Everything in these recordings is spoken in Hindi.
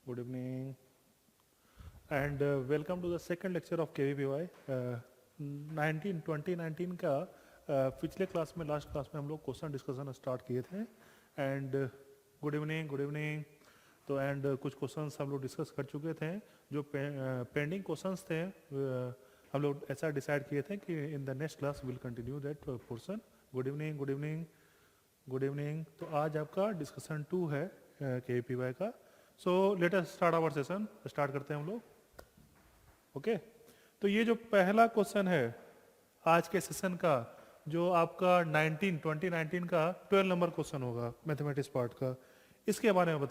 Good evening and welcome to the second lecture of KVPY. 2019 का पिछले क्लास में लास्ट क्लास में हम लोग क्वेश्चन डिस्कशन स्टार्ट किए थे एंड गुड इवनिंग तो एंड कुछ क्वेश्चंस हम लोग डिस्कस कर चुके थे जो पेंडिंग क्वेश्चंस थे हम लोग ऐसा डिसाइड किए थे कि in the next class will continue that portion. Good evening. तो आज आपका डिस्कशन 2 है KVPY का. So let us start our session. Start करते हैं हम लोग. ओके तो ये जो पहला क्वेश्चन है आज के सेशन का जो आपका 2019 का 12 नंबर क्वेश्चन होगा मैथमेटिक्स पार्ट का, इसके बारे में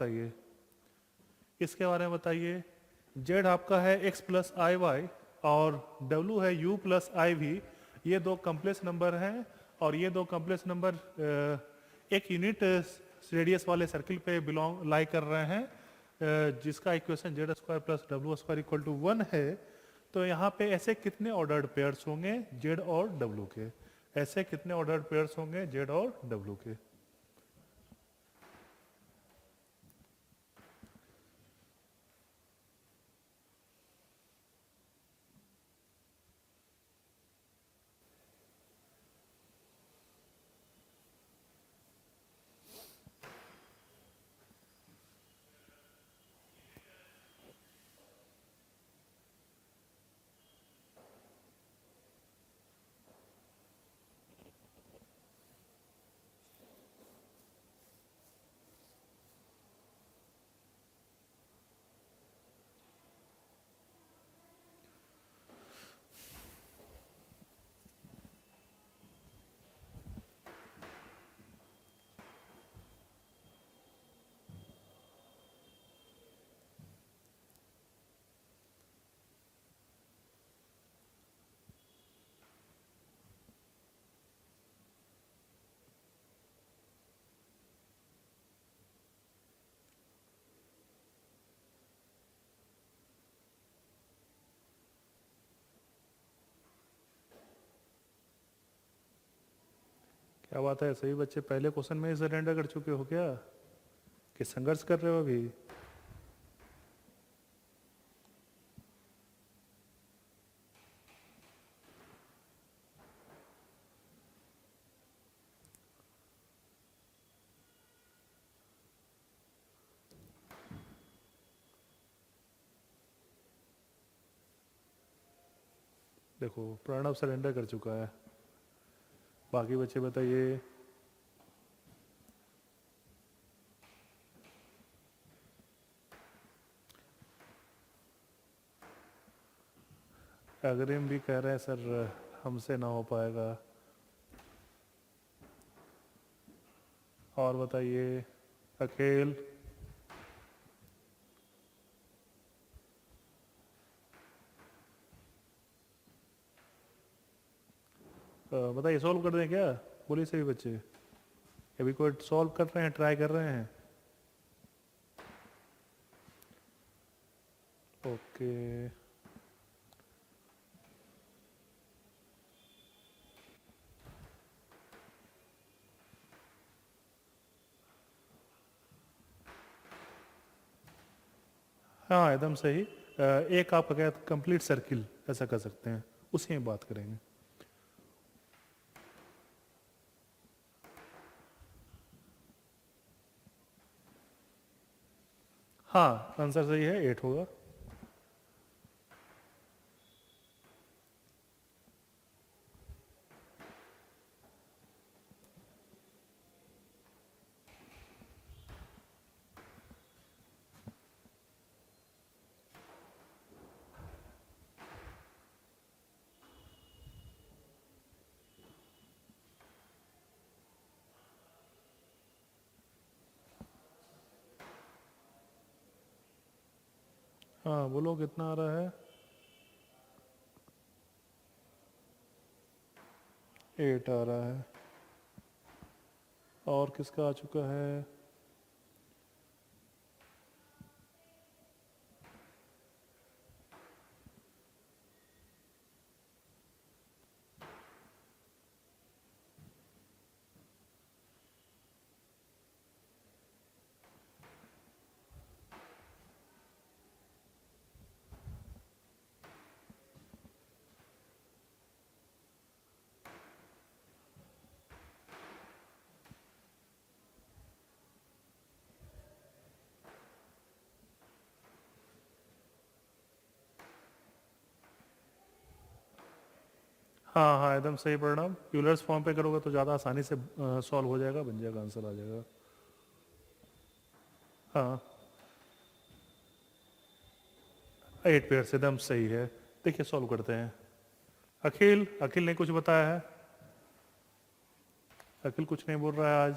बताइए. जेड आपका है x प्लस आई वाई और w है u प्लस आई वी. ये दो कम्प्लेक्स नंबर हैं और ये दो कम्प्लेक्स नंबर एक यूनिट रेडियस वाले सर्किल पे लाई कर रहे हैं जिसका इक्वेशन जेड स्क्वायर प्लस डब्ल्यू स्क्वायर इक्वल टू 1 है. तो यहाँ पे ऐसे कितने ऑर्डर्ड पेयर्स होंगे जेड और डब्ल्यू के? ऐसे कितने ऑर्डर्ड पेयर्स होंगे जेड और डब्ल्यू के? क्या बात है, सभी बच्चे पहले क्वेश्चन में ही सरेंडर कर चुके हो क्या कि संघर्ष कर रहे हो अभी? देखो प्रणव सरेंडर कर चुका है. बाकी बच्चे बताइए. अग्रिम भी कह रहे हैं सर हमसे ना हो पाएगा. और बताइए. अकेल. बताइए सॉल्व कर दें क्या? बोलिए सभी बच्चे. अभी कोई सॉल्व कर रहे हैं, ट्राई कर रहे हैं? ओके हाँ एकदम सही. एक आपका क्या कंप्लीट सर्किल ऐसा कर सकते हैं, उसी में बात करेंगे. हाँ आंसर सही है, 8 होगा. हाँ बोलो कितना आ रहा है? 8 आ रहा है. और किसका आ चुका है? हाँ हाँ एकदम सही परिणाम। यूलर्स फॉर्म पे करोगे तो ज़्यादा आसानी से सॉल्व हो जाएगा, बन जाएगा, आंसर आ जाएगा। हाँ 8 पेयर से एकदम सही है। देखिए सॉल्व करते हैं। अखिल, अखिल ने कुछ बताया है? अखिल कुछ नहीं बोल रहा है आज।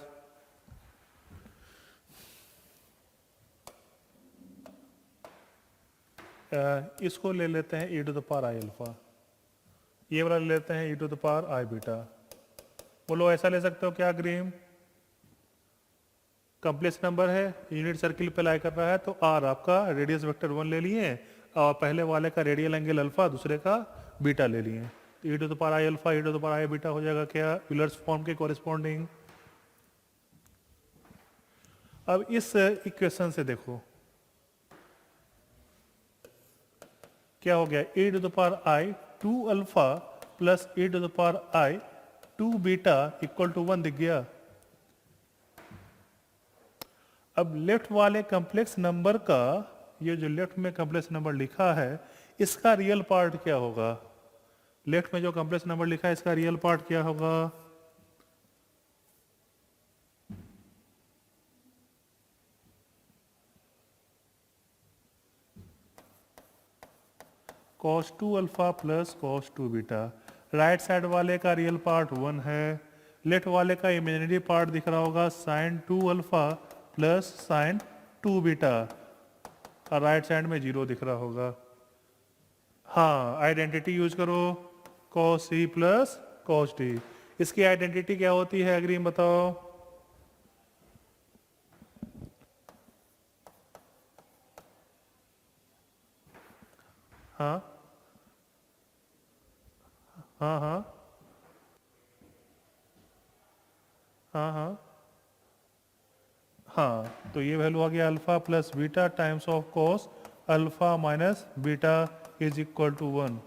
इसको ले लेते हैं e to the power i alpha, ये वाला ले लेते हैं e to the power i beta. बोलो ऐसा ले सकते हो क्या ग्रीम? कॉम्प्लेक्स नंबर है, यूनिट सर्किल पे लाई कर रहा है, तो आर आपका रेडियस वेक्टर 1 ले लिए और पहले वाले का रेडियल एंगल अल्फा, दूसरे का बीटा ले लिए। तो e to the power i alpha e to the power i beta हो जाएगा क्या, यूलर्स फॉर्म के कोरिस्पॉन्डिंग। अब इस इक्वेशन से देखो क्या हो गया, e to the power i 2 alpha plus e to the power i 2 beta equal to 1 दिख गया। अब लेफ्ट वाले कॉम्प्लेक्स नंबर का, ये जो लेफ्ट में कॉम्प्लेक्स नंबर लिखा है, इसका रियल पार्ट क्या होगा? लेफ्ट में जो कॉम्प्लेक्स नंबर लिखा है इसका रियल पार्ट क्या होगा? cos 2 alpha plus cos 2 beta. Right side वाले का रियल पार्ट 1 है, लेफ्ट वाले का इमेजिनरी पार्ट दिख रहा होगा sin 2 alpha plus sin 2 beta, और राइट साइड में 0 दिख रहा होगा। हाँ आइडेंटिटी यूज करो, cos c plus cos d। इसकी आइडेंटिटी क्या होती है अग्रीम बताओ? हाँ हाँ हाँ हाँ हाँ हाँ, तो ये वैल्यू आ गया alpha plus beta times of cos alpha minus beta is equal to 1।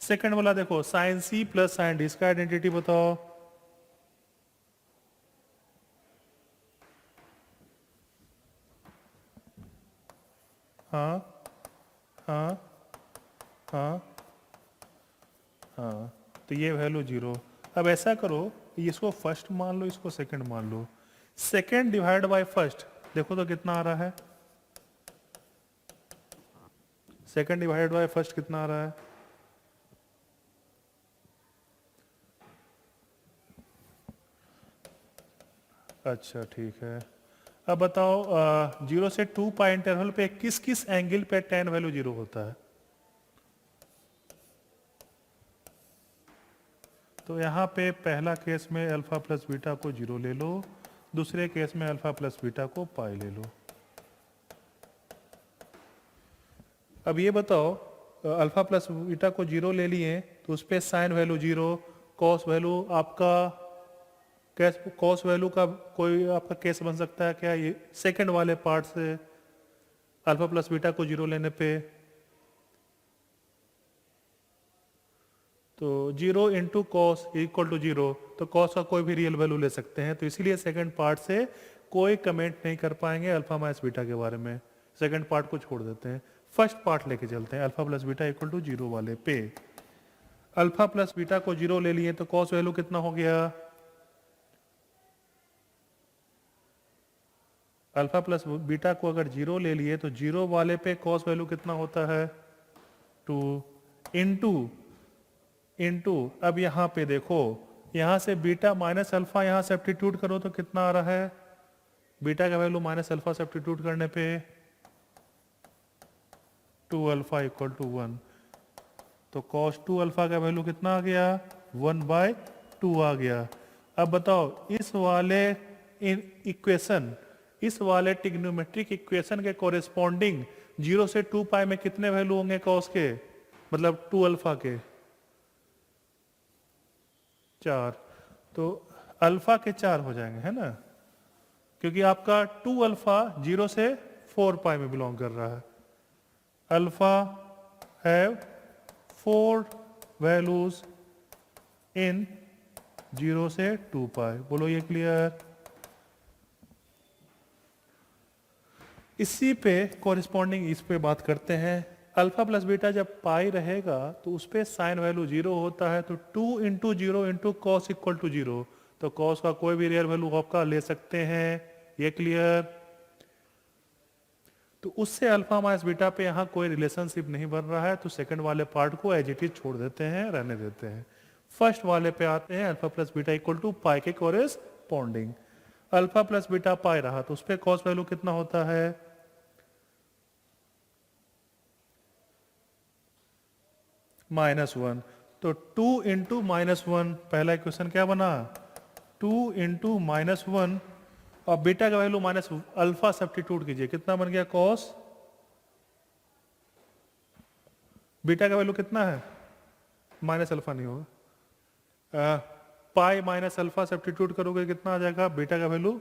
Second वाला देखो sine c plus sine d, इसका आइडेंटिटी बताओ। हाँ हाँ हाँ हाँ, तो ये वैल्यू 0। अब ऐसा करो, इसको फर्स्ट मान लो, इसको सेकंड मान लो। सेकंड डिवाइड बाय फर्स्ट देखो तो कितना आ रहा है? सेकंड डिवाइड बाय फर्स्ट कितना आ रहा है? अच्छा ठीक है। अब बताओ 0 से 2 पाई इंटरवल पे किस किस एंगल पे tan वैल्यू 0 होता है? तो यहाँ पे पहला केस में अल्फा प्लस बीटा को 0 ले लो, दूसरे केस में अल्फा प्लस बीटा को पाई ले लो। अब ये बताओ अल्फा प्लस बीटा को 0 ले लिए तो उस पर साइन वैल्यू 0, कॉस वैल्यू आपका कैस, कॉस वैल्यू का कोई आपका केस बन सकता है क्या? ये सेकंड वाले पार्ट से अल्फा प्लस बीटा को 0 लेने पे, तो 0 इंटू कॉस इक्वल टू 0, तो कॉस का कोई भी रियल वैल्यू ले सकते हैं, तो इसीलिए सेकंड पार्ट से कोई कमेंट नहीं कर पाएंगे अल्फा माइनस बीटा के बारे में, सेकंड पार्ट को छोड़ देते हैं। फर्स्ट पार्ट लेके चलते हैं, alpha plus beta equal to 0 वाले पे। अल्फा प्लस बीटा को 0 ले लिए तो कॉस वैल्यू कितना हो गया? अल्फा प्लस बीटा को अगर 0 ले लिए तो 0 वाले पे कॉस वैल्यू कितना होता है? 2 इंटू अब यहाँ पे देखो, यहाँ से बीटा माइनस अल्फा यहाँ सब्स्टिट्यूट करो तो कितना आ रहा है? बीटा का वैल्यू माइनस अल्फा सब्स्टिट्यूट करने पे 2 अल्फा इक्वल टू 1, तो cos 2 अल्फा का वैल्यू कितना आ गया? 1/2 आ गया। अब बताओ इस वाले इक्वेशन, इस वाले ट्रिग्नोमेट्रिक इक्वेशन के कोरिस्पॉन्डिंग 0 से 2 पाई में कितने वैल्यू होंगे cos के, मतलब 2 अल्फा के? 4, तो अल्फा के 4 हो जाएंगे है ना, क्योंकि आपका 2 अल्फा 0 से 4 पाई में बिलोंग कर रहा है। अल्फा हैव 4 वैल्यूज इन 0 से 2 पाई। बोलो ये क्लियर? इसी पे कोरिस्पॉन्डिंग इस पे बात करते हैं। अल्फा प्लस बीटा जब पाई रहेगा तो उस पर साइन वैल्यू 0 होता है, तो 2 into zero into cos equal to 0, तो कॉस का कोई भी रियल वैल्यू आपका ले सकते हैं, ये क्लियर। तो उससे अल्फा माइनस बीटा पे यहाँ कोई रिलेशनशिप नहीं बन रहा है, तो सेकंड वाले पार्ट को एज इट इज छोड़ देते हैं, रहने देते हैं। फर्स्ट वाले पे आते हैं, alpha plus beta equal to pi के corresponding. Alpha plus beta pi रहा तो उस पर कॉस वैल्यू कितना होता है, -1, तो 2 इंटू -1, पहला इक्वेशन क्या बना, 2 इंटू -1, और बीटा का वैल्यू माइनस अल्फा सब्स्टिट्यूट कीजिए, कितना बन गया कॉस, बीटा का वैल्यू कितना है, माइनस अल्फा नहीं होगा, पाई माइनस अल्फा सब्स्टिट्यूट करोगे कितना आ जाएगा, बीटा का वैल्यू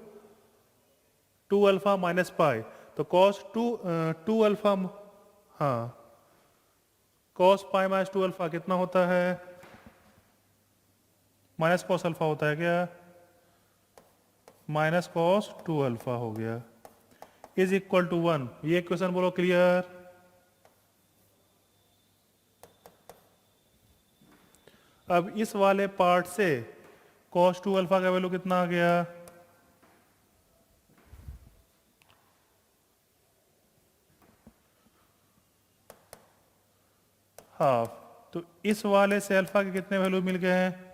2 अल्फा माइनस पाई, तो कॉस 2 अल्फा, हाँ कॉस पाई माइनस 2 अल्फा कितना होता है, माइनस कॉस अल्फा होता है क्या, माइनस कॉस 2 अल्फा हो गया, इज इक्वल टू 1। ये क्वेश्चन बोलो क्लियर। अब इस वाले पार्ट से cos 2 अल्फा का वैल्यू कितना आ गया, हाफ, तो इस वाले से अल्फा के कितने वैल्यू मिल गए हैं,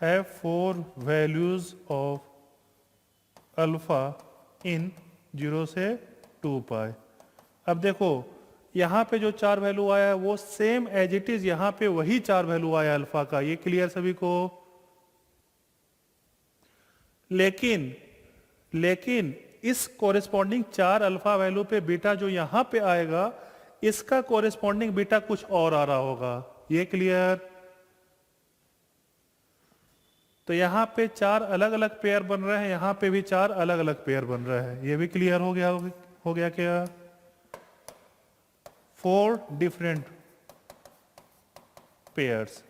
है 4 वैल्यूज ऑफ अल्फा इन 0 से 2 पाई। अब देखो यहां पे जो 4 वैल्यू आया है वो सेम एज इट इज यहां पे वही 4 वैल्यू आया अल्फा का, ये क्लियर सभी को। लेकिन इस कोरिस्पॉन्डिंग 4 अल्फा वैल्यू पे बीटा जो यहां पे आएगा, इसका कोरिस्पॉन्डिंग बीटा कुछ और आ रहा होगा, ये क्लियर। तो यहाँ पे 4 अलग अलग पेयर बन रहे हैं, यहाँ पे भी 4 अलग अलग पेयर बन रहे हैं, ये भी क्लियर हो गया क्या, 4 डिफरेंट पेयर्स,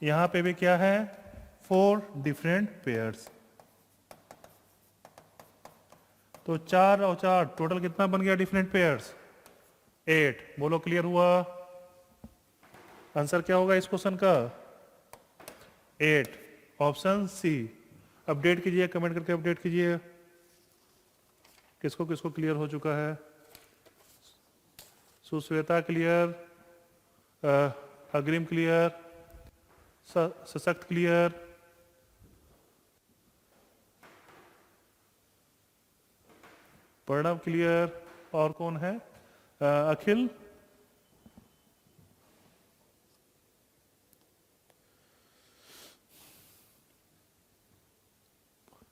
यहाँ पे भी क्या है, 4 डिफरेंट पेयर्स। तो 4 और 4 टोटल कितना बन गया डिफरेंट पेयर्स, 8। बोलो क्लियर हुआ, आंसर क्या होगा इस क्वेश्चन का, 8, ऑप्शन सी। अपडेट कीजिए, कमेंट करके अपडेट कीजिए किसको किसको क्लियर हो चुका है। सुश्वेता क्लियर, अग्रिम क्लियर, सशक्त क्लियर, प्रणव क्लियर, और कौन है, अखिल।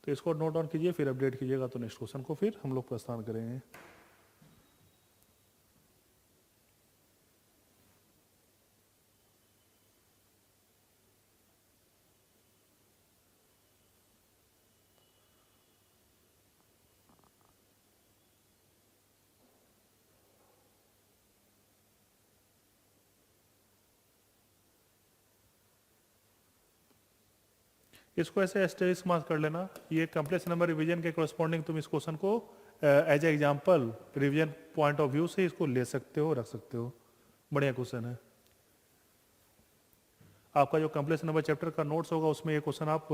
तो इसको नोट डाउन कीजिए, फिर अपडेट कीजिएगा, तो नेक्स्ट क्वेश्चन को फिर हम लोग प्रस्थान करेंगे। इसको ऐसे एस्टेरिस्क मार्क कर लेना, ये कम्प्लेक्स नंबर रिवीजन के कॉरस्पॉन्डिंग तुम इस क्वेश्चन को as a example revision point of view से इसको ले सकते हो, रख सकते हो, बढ़िया क्वेश्चन है। आपका जो कम्प्लेक्स नंबर चैप्टर का नोट्स होगा उसमें ये क्वेश्चन आप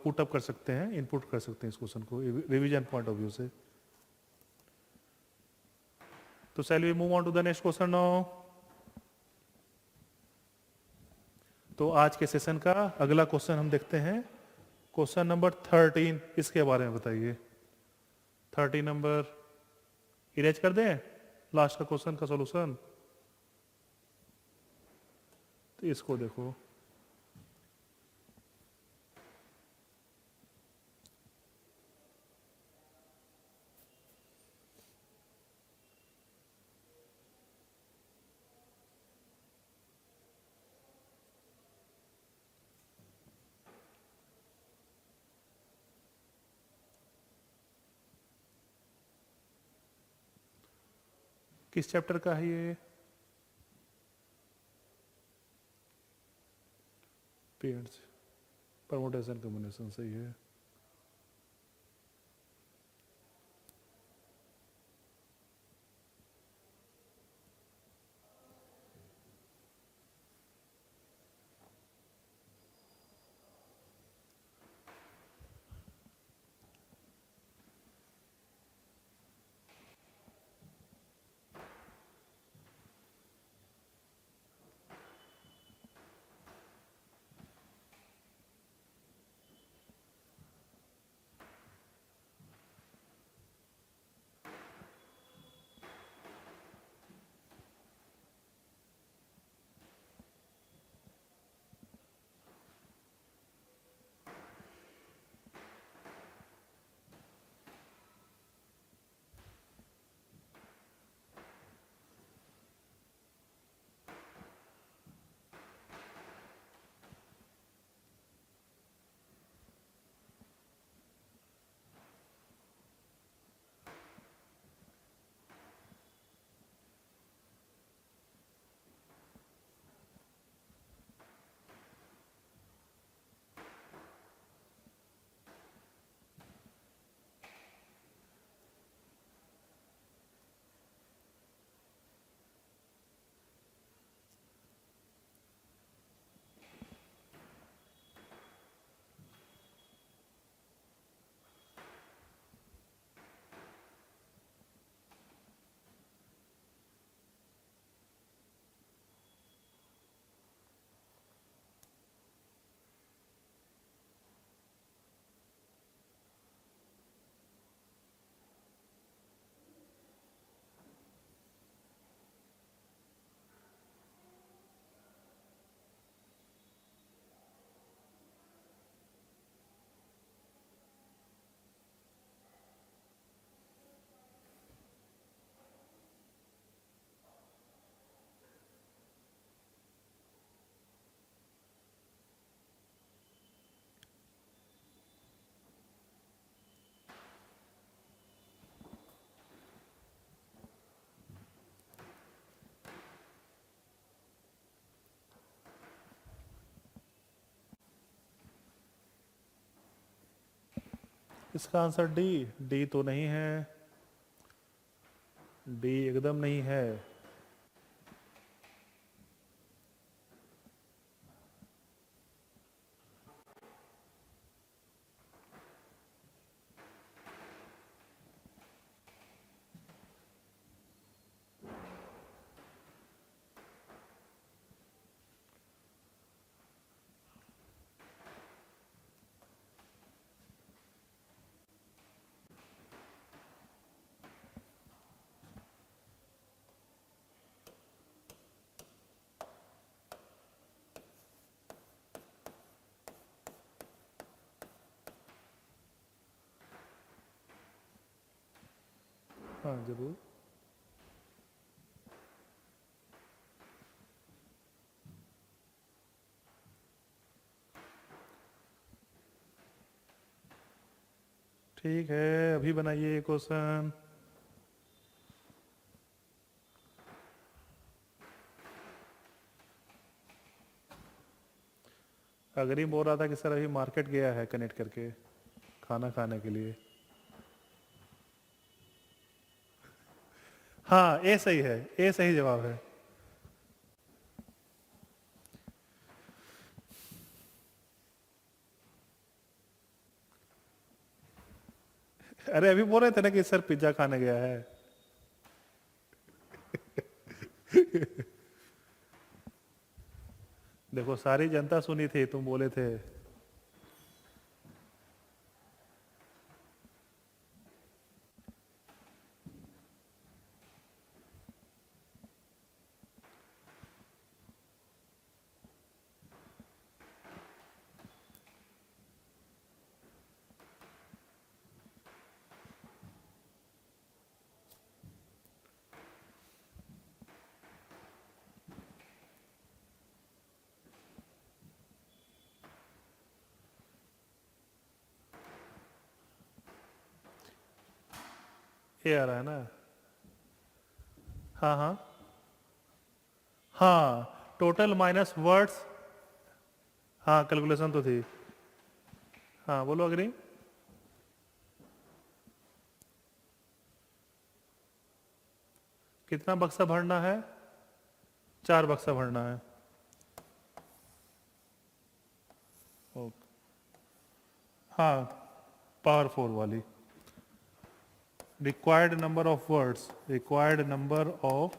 पुट अप कर सकते हैं, इनपुट कर सकते हैं इस क्वेश्चन को रिवीजन पॉइंट ऑफ व्यू से। तो shall we move on to the next question now. तो आज के सेशन का अगला क्वेश्चन हम देखते हैं, क्वेश्चन नंबर 13, इसके बारे में बताइए। 13 नंबर इरेज कर दें, लास्ट का क्वेश्चन का सॉल्यूशन। तो इसको देखो, किस चैप्टर का है ये, पेयर्स परमुटेशन कॉम्बिनेशन, सही है। इसका आंसर डी। डी तो नहीं है, डी एकदम नहीं है। हाँ जरूर। ठीक है, अभी बनाइए क्वेश्चन। अग्रिम बोल रहा था कि सर अभी मार्केट गया है कनेक्ट करके खाना खाने के लिए। हाँ ए सही है, ए सही जवाब है। अरे अभी बोल रहे थे ना कि सर पिज्जा खाने गया है। देखो सारी जनता सुनी थी, तुम बोले थे। ये आ रहा है ना। हाँ हाँ हाँ, टोटल माइनस वर्ड्स। हाँ कैलकुलेशन तो थी। हाँ बोलो अग्री। कितना बक्सा भरना है? 4 बक्सा भरना है। ओके। हाँ पावर 4 वाली। Required number of words, required number of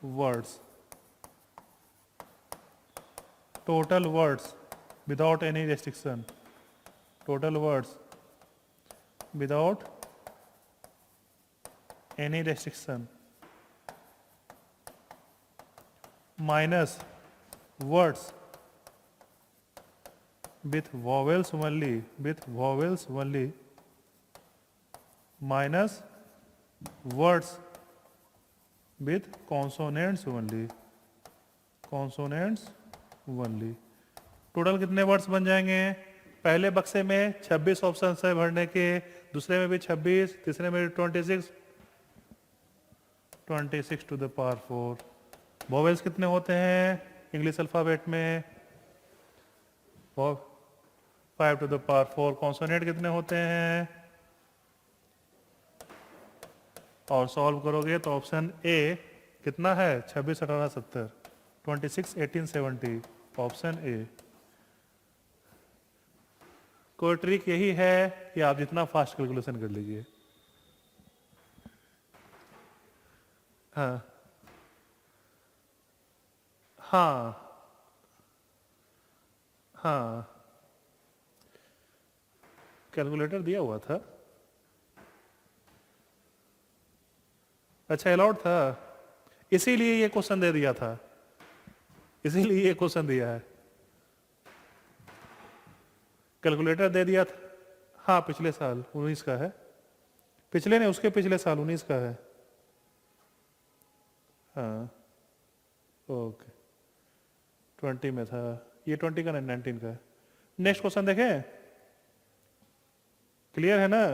words, total words without any restriction, total words without any restriction minus words with vowels only, with vowels only, minus words with consonants only, consonants only। Total कितने वर्ड्स बन जाएंगे? पहले बक्से में 26 ऑप्शन है भरने के, दूसरे में भी 26, तीसरे में 26, 26 टू द पावर 4। वॉवेल्स कितने होते हैं इंग्लिश अल्फाबेट में? 5 टू द पावर 4। कॉन्सोनेंट कितने होते हैं? और सॉल्व करोगे तो ऑप्शन ए कितना है? 26, 18, 70, 26, 18, 70, ऑप्शन ए। कोई ट्रिक यही है कि आप जितना फास्ट कैलकुलेशन कर लीजिए। हाँ हाँ हाँ, कैलकुलेटर दिया हुआ था। अच्छा अलाउड था, इसीलिए ये क्वेश्चन दे दिया था, इसीलिए ये क्वेश्चन दिया है। कैलकुलेटर दे दिया था। हाँ पिछले साल 19 का है, पिछले ने उसके पिछले साल 19 का है। हाँ ओके, 20 में था ये, 20 का नहीं 19 का है। नेक्स्ट क्वेश्चन देखें, क्लियर है ना?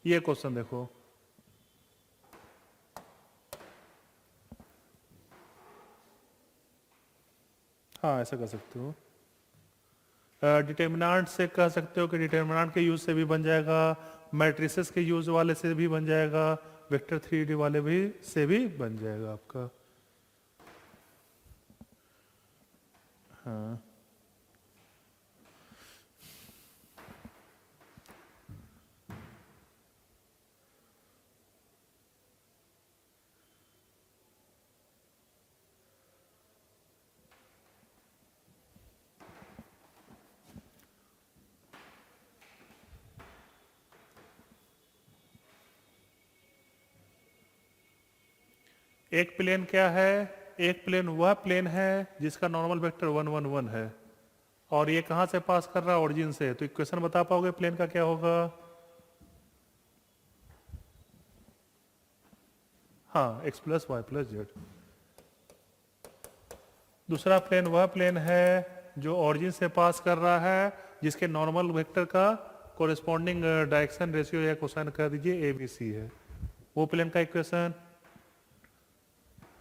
ये क्वेश्चन देखो, हाँ ऐसा कर सकते हो। डिटर्मिनेंट से कह सकते हो कि डिटर्मिनेंट के यूज से भी बन जाएगा, मैट्रिसेस के यूज वाले से भी बन जाएगा, वेक्टर 3D वाले भी से भी बन जाएगा आपका। हाँ एक प्लेन क्या है? एक प्लेन वह प्लेन है जिसका नॉर्मल वेक्टर 1 1 1 है, और ये कहां से पास कर रहा है? ओरिजिन से। तो इक्वेशन बता पाओगे प्लेन का क्या होगा? हाँ, x plus y plus z. दूसरा प्लेन वह प्लेन है जो ओरिजिन से पास कर रहा है, जिसके नॉर्मल वेक्टर का कोरिस्पॉन्डिंग डायरेक्शन रेशियो या कोसाइन कर दीजिए ए बी सी है, वो प्लेन का इक्वेशन।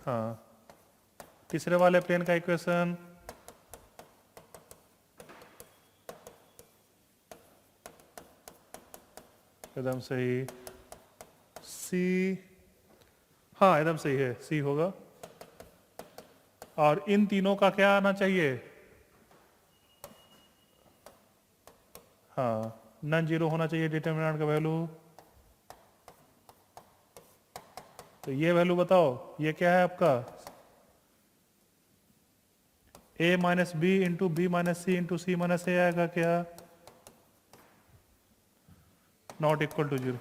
हाँ, तीसरे वाले प्लेन का इक्वेशन एकदम सही, सी। हाँ एकदम सही है, सी होगा। और इन तीनों का क्या आना चाहिए? हाँ, नॉन जीरो होना चाहिए डिटर्मिनेंट का वैल्यू। तो ये वैल्यू बताओ, ये क्या है आपका? a minus b into b minus c into c minus a आएगा क्या? Not equal to zero.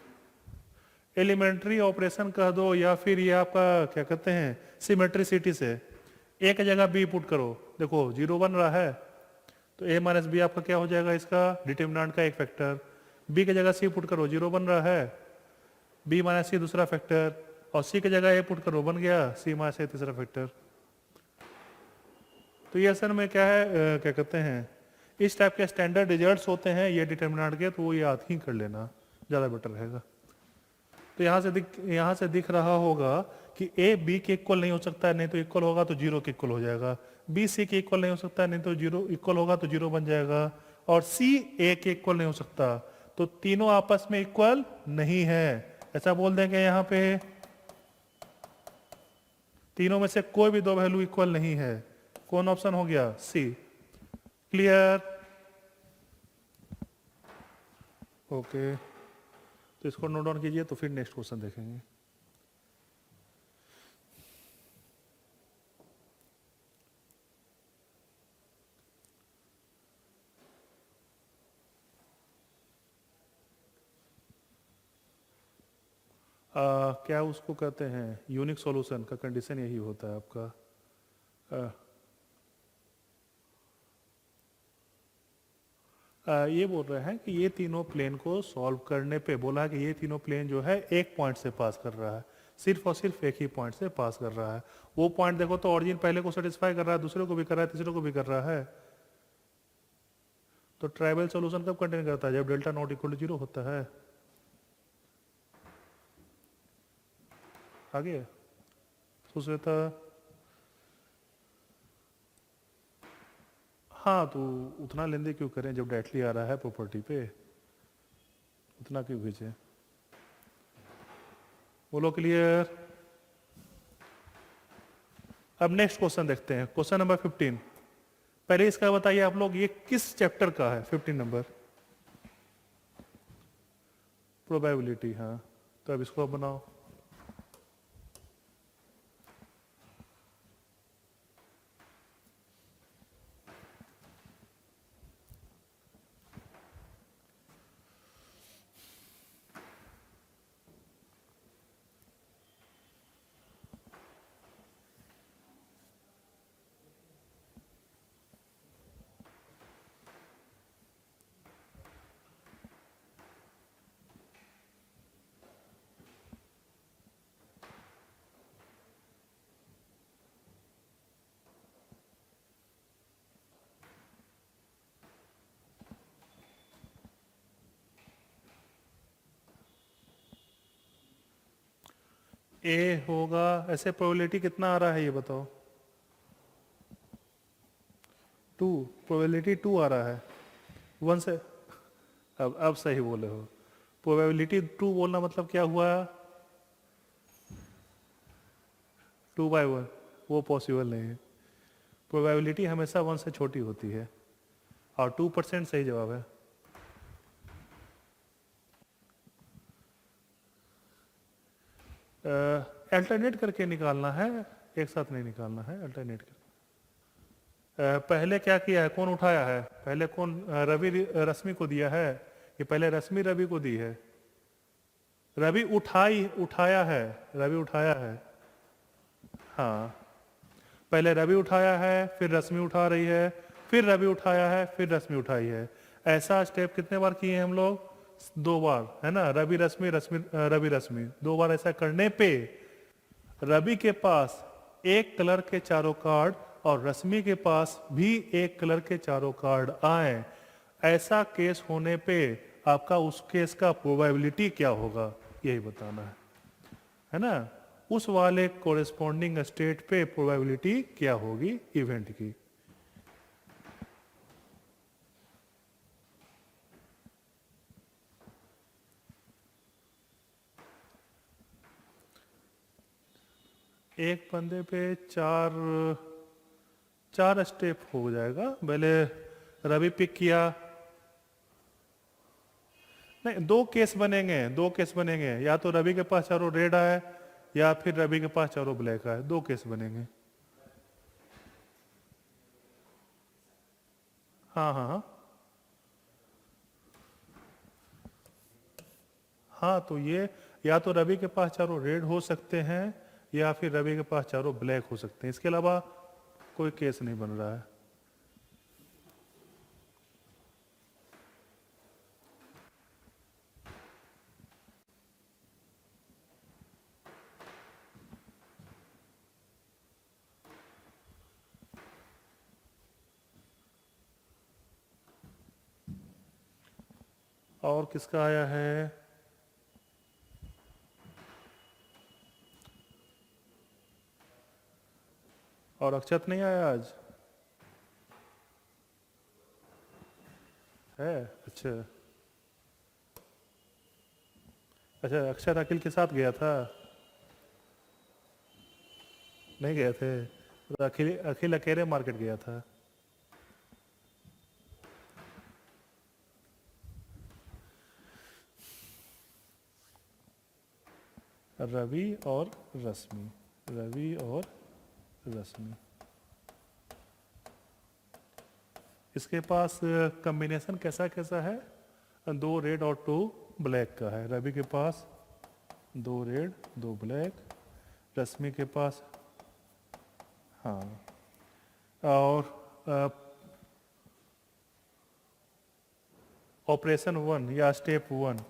Elementary operation कह दो, या फिर ये आपका क्या कहते हैं सिमेट्रिसिटी से एक जगह बी पुट करो। देखो जीरो बन रहा है, तो a माइनस बी आपका क्या हो जाएगा? इसका डिटर्मिनेंट का एक फैक्टर। b की जगह c पुट करो, जीरो बन रहा है, b माइनस सी दूसरा फैक्टर, और c की जगह a पुट करो, बन गया c माइनस ए तीसरा फैक्टर। तो ये असल में क्या है, क्या कहते हैं, इस टाइप के स्टैंडर्ड रिजल्ट्स होते हैं ये डिटर्मिनेंट के, तो वो याद ही कर लेना ज़्यादा बेटर रहेगा। तो यहाँ से दिख रहा होगा कि a b के इक्वल नहीं हो सकता है, नहीं तो इक्वल होगा तो जीरो के इक्वल हो जाएगा, b c के इक्वल नहीं हो सकता है, नहीं तो जीरो इक्वल होगा तो जीरो बन जाएगा, और c a के इक्वल नहीं हो सकता, तो तीनों आपस में इक्वल नहीं है, ऐसा बोल देंगे यहाँ पे। तीनों में से कोई भी दो वैल्यू इक्वल नहीं है। कौन ऑप्शन हो गया? सी। क्लियर? ओके, तो इसको नोट डाउन कीजिए, तो फिर नेक्स्ट क्वेश्चन देखेंगे। क्या उसको कहते हैं यूनिक सॉल्यूशन का कंडीशन यही होता है आपका। ये बोल रहे हैं कि ये तीनों प्लेन को सॉल्व करने पे बोला है कि ये तीनों प्लेन जो है एक पॉइंट से पास कर रहा है, सिर्फ और सिर्फ एक ही पॉइंट से पास कर रहा है। वो पॉइंट देखो तो ऑरिजिन पहले को सेटिस्फाई कर रहा है, दूसरे को भी कर रहा है, तीसरे को भी कर रहा है। तो ट्राइबल सॉल्यूशन कब कंटेन करता है? जब delta not equal to zero होता है। आगे सुश्वेता। हाँ, तो उतना लेंदे क्यों करें जब डायरेक्टली आ रहा है प्रॉपर्टी पे, उतना क्यों खींचे? बोलो क्लियर? अब नेक्स्ट क्वेश्चन देखते हैं, क्वेश्चन नंबर 15। पहले इसका बताइए आप लोग, ये किस चैप्टर का है? 15 नंबर प्रोबेबिलिटी। हाँ, तो अब इसको बनाओ। ए होगा, ऐसे प्रोबेबिलिटी कितना आ रहा है ये बताओ? 2, प्रोबेबिलिटी 2 आ रहा है। वन से, अब सही बोले हो। प्रोबेबिलिटी टू बोलना मतलब क्या हुआ, 2/1, वो पॉसिबल नहीं है। प्रोबेबिलिटी हमेशा 1 से छोटी होती है, और 2% सही जवाब है। अल्टरनेट करके निकालना है, एक साथ नहीं निकालना है, अल्टरनेट कर। पहले क्या किया है, कौन उठाया है, पहले कौन रश्मि को दिया है, कि पहले रश्मि रवि को दी है? रवि उठाया है, रवि उठाया है। हाँ, पहले रवि उठाया है, फिर रश्मि उठा रही है, फिर रवि उठाया है, फिर रश्मि उठाई है। ऐसा स्टेप कितने बार किए हैं हम लोग? 2 बार, है ना। रवि रश्मि, रवि रश्मि, 2 बार ऐसा करने पे रवि के पास एक कलर के चारों कार्ड और रश्मि के पास भी एक कलर के चारों कार्ड आए। ऐसा केस होने पे आपका उस केस का प्रोबेबिलिटी क्या होगा, यही बताना है ना। उस वाले कोरेस्पॉन्डिंग स्टेट पे प्रोबेबिलिटी क्या होगी इवेंट की। एक बंदे पे चार स्टेप हो जाएगा। पहले रवि पिक किया, नहीं, 2 केस बनेंगे, 2 केस बनेंगे। या तो रवि के पास चारों रेड आए, या फिर रवि के पास चारों ब्लैक आए, 2 केस बनेंगे। हाँ हाँ हाँ हाँ, तो ये या तो रवि के पास चारों रेड हो सकते हैं, या फिर रवि के पास चारों ब्लैक हो सकते हैं। इसके अलावा कोई केस नहीं बन रहा है। और किसका आया है? और अक्षत नहीं आया आज? है, अच्छा अच्छा। अक्षत अखिल के साथ गया था? नहीं गए थे, तो अखिल अखिल अकेले मार्केट गया था। रवि और रश्मि, रवि और रश्मि, इसके पास कॉम्बिनेशन कैसा कैसा है? 2 रेड और 2 ब्लैक का है। रवि के पास 2 रेड 2 ब्लैक, रश्मि के पास, हाँ। और ऑपरेशन 1 या स्टेप 1,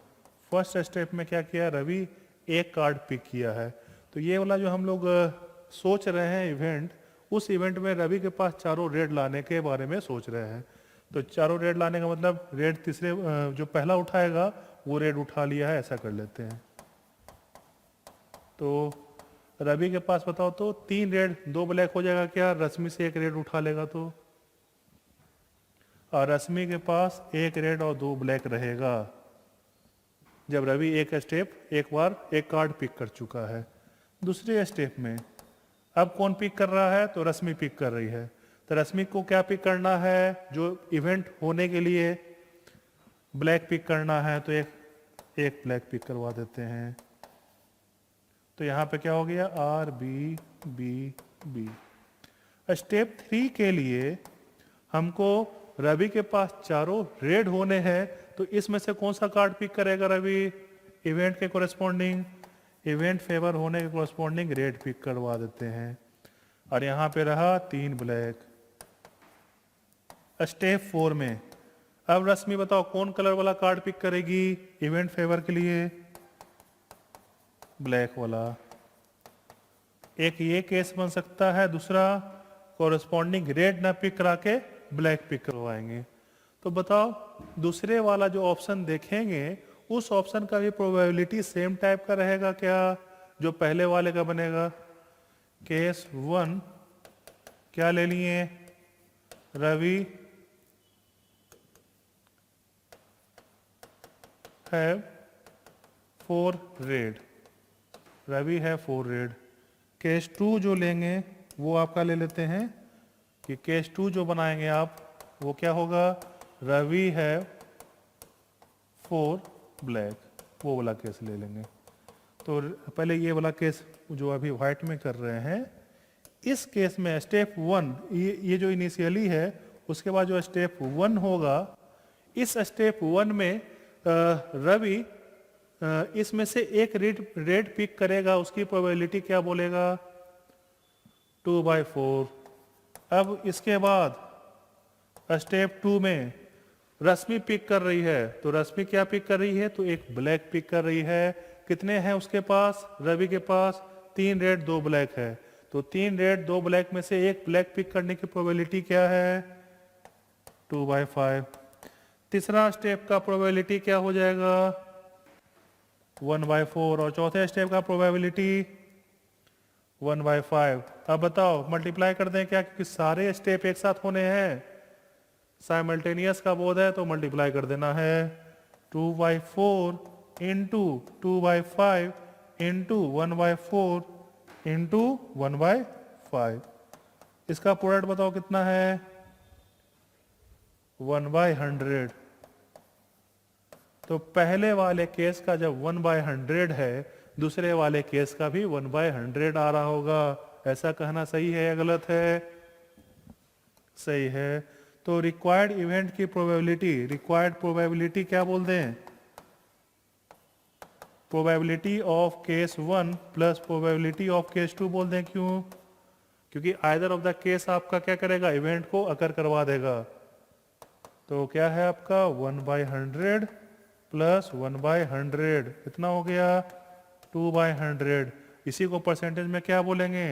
फर्स्ट स्टेप में क्या किया? रवि एक कार्ड पिक किया है। तो ये वाला जो हम लोग सोच रहे हैं इवेंट, उस इवेंट में रवि के पास चारों रेड लाने के बारे में सोच रहे हैं। तो चारों रेड लाने का मतलब रेड तीसरे जो पहला उठाएगा वो रेड उठा लिया है, ऐसा कर लेते हैं। तो रवि के पास बताओ तो 3 रेड 2 ब्लैक हो जाएगा क्या? रश्मि से एक रेड उठा लेगा तो। और रश्मि के पास एक रेड और 2 ब्लैक रहेगा जब रवि एक बार एक कार्ड पिक कर चुका है। दूसरे स्टेप में अब कौन पिक कर रहा है? तो रश्मि पिक कर रही है। तो रश्मि को क्या पिक करना है? जो इवेंट होने के लिए ब्लैक पिक करना है, तो एक ब्लैक पिक करवा देते हैं। तो यहाँ पे क्या हो गया? R b b b. Step 3 के लिए हमको रवि के पास चारों रेड होने हैं, तो इसमें से कौन सा कार्ड पिक करेगा रवि? इवेंट के कोरेस्पॉन्डिंग, इवेंट फेवर होने के कोरेस्पॉन्डिंग रेड पिक करवा देते हैं। और यहाँ पे रहा 3 ब्लैक। स्टेप 4 में अब रश्मि बताओ कौन कलर वाला कार्ड पिक करेगी इवेंट फेवर के लिए? ब्लैक वाला। एक ये केस बन सकता है, दूसरा कोरेस्पॉन्डिंग रेड ना पिक करा के ब्लैक पिक करवाएंगे। तो बताओ दूसरे वाला जो ऑप्शन देखेंगे, उस ऑप्शन का भी प्रोबेबिलिटी सेम टाइप का रहेगा क्या जो पहले वाले का बनेगा? केस 1 क्या ले लिए? रवि हैव 4 रेड, रवि है 4 रेड। केस 2 जो लेंगे वो आपका ले लेते हैं कि केस 2 जो बनाएंगे आप वो क्या होगा, रवि है 4 ब्लैक, वो वाला केस ले लेंगे। तो पहले ये वाला केस जो अभी व्हाइट में कर रहे हैं, इस केस में स्टेप 1 ये जो इनिशियली है, उसके बाद जो स्टेप 1 होगा, इस स्टेप 1 में रवि इसमें से एक रेड पिक करेगा, उसकी प्रोबेबिलिटी क्या बोलेगा, 2/4। अब इसके बाद स्टेप 2 में रश्मि पिक कर रही है, तो रश्मि क्या पिक कर रही है, तो एक ब्लैक पिक कर रही है। कितने हैं उसके पास, रवि के पास 3 रेड 2 ब्लैक है, तो 3 रेड 2 ब्लैक में से एक ब्लैक पिक करने की प्रोबेबिलिटी क्या है, 2/5। तीसरा स्टेप का प्रोबेबिलिटी क्या हो जाएगा, 1/4, और चौथे स्टेप का प्रोबेबिलिटी 1/5। अब बताओ मल्टीप्लाई कर दें क्या, क्योंकि सारे स्टेप एक साथ होने हैं, साइमल्टेनियस का बोध है तो मल्टीप्लाई कर देना है। 2/4 इंटू 2/5 इंटू 1/4 इंटू 1/5, इसका प्रोडक्ट बताओ कितना है, 1/100। तो पहले वाले केस का जब 1/100 है, दूसरे वाले केस का भी 1/100 आ रहा होगा। ऐसा कहना सही है या गलत है, सही है। तो रिक्वायर्ड इवेंट की प्रोबेबिलिटी क्या बोलते हैं, probability of case 1 plus probability of case 2 बोलते हैं। क्यों, क्योंकि आइदर ऑफ द केस आपका क्या करेगा, इवेंट को अकर करवा देगा। तो क्या है आपका 1/100 प्लस 1/100 कितना हो गया, 2/100। इसी को परसेंटेज में क्या बोलेंगे,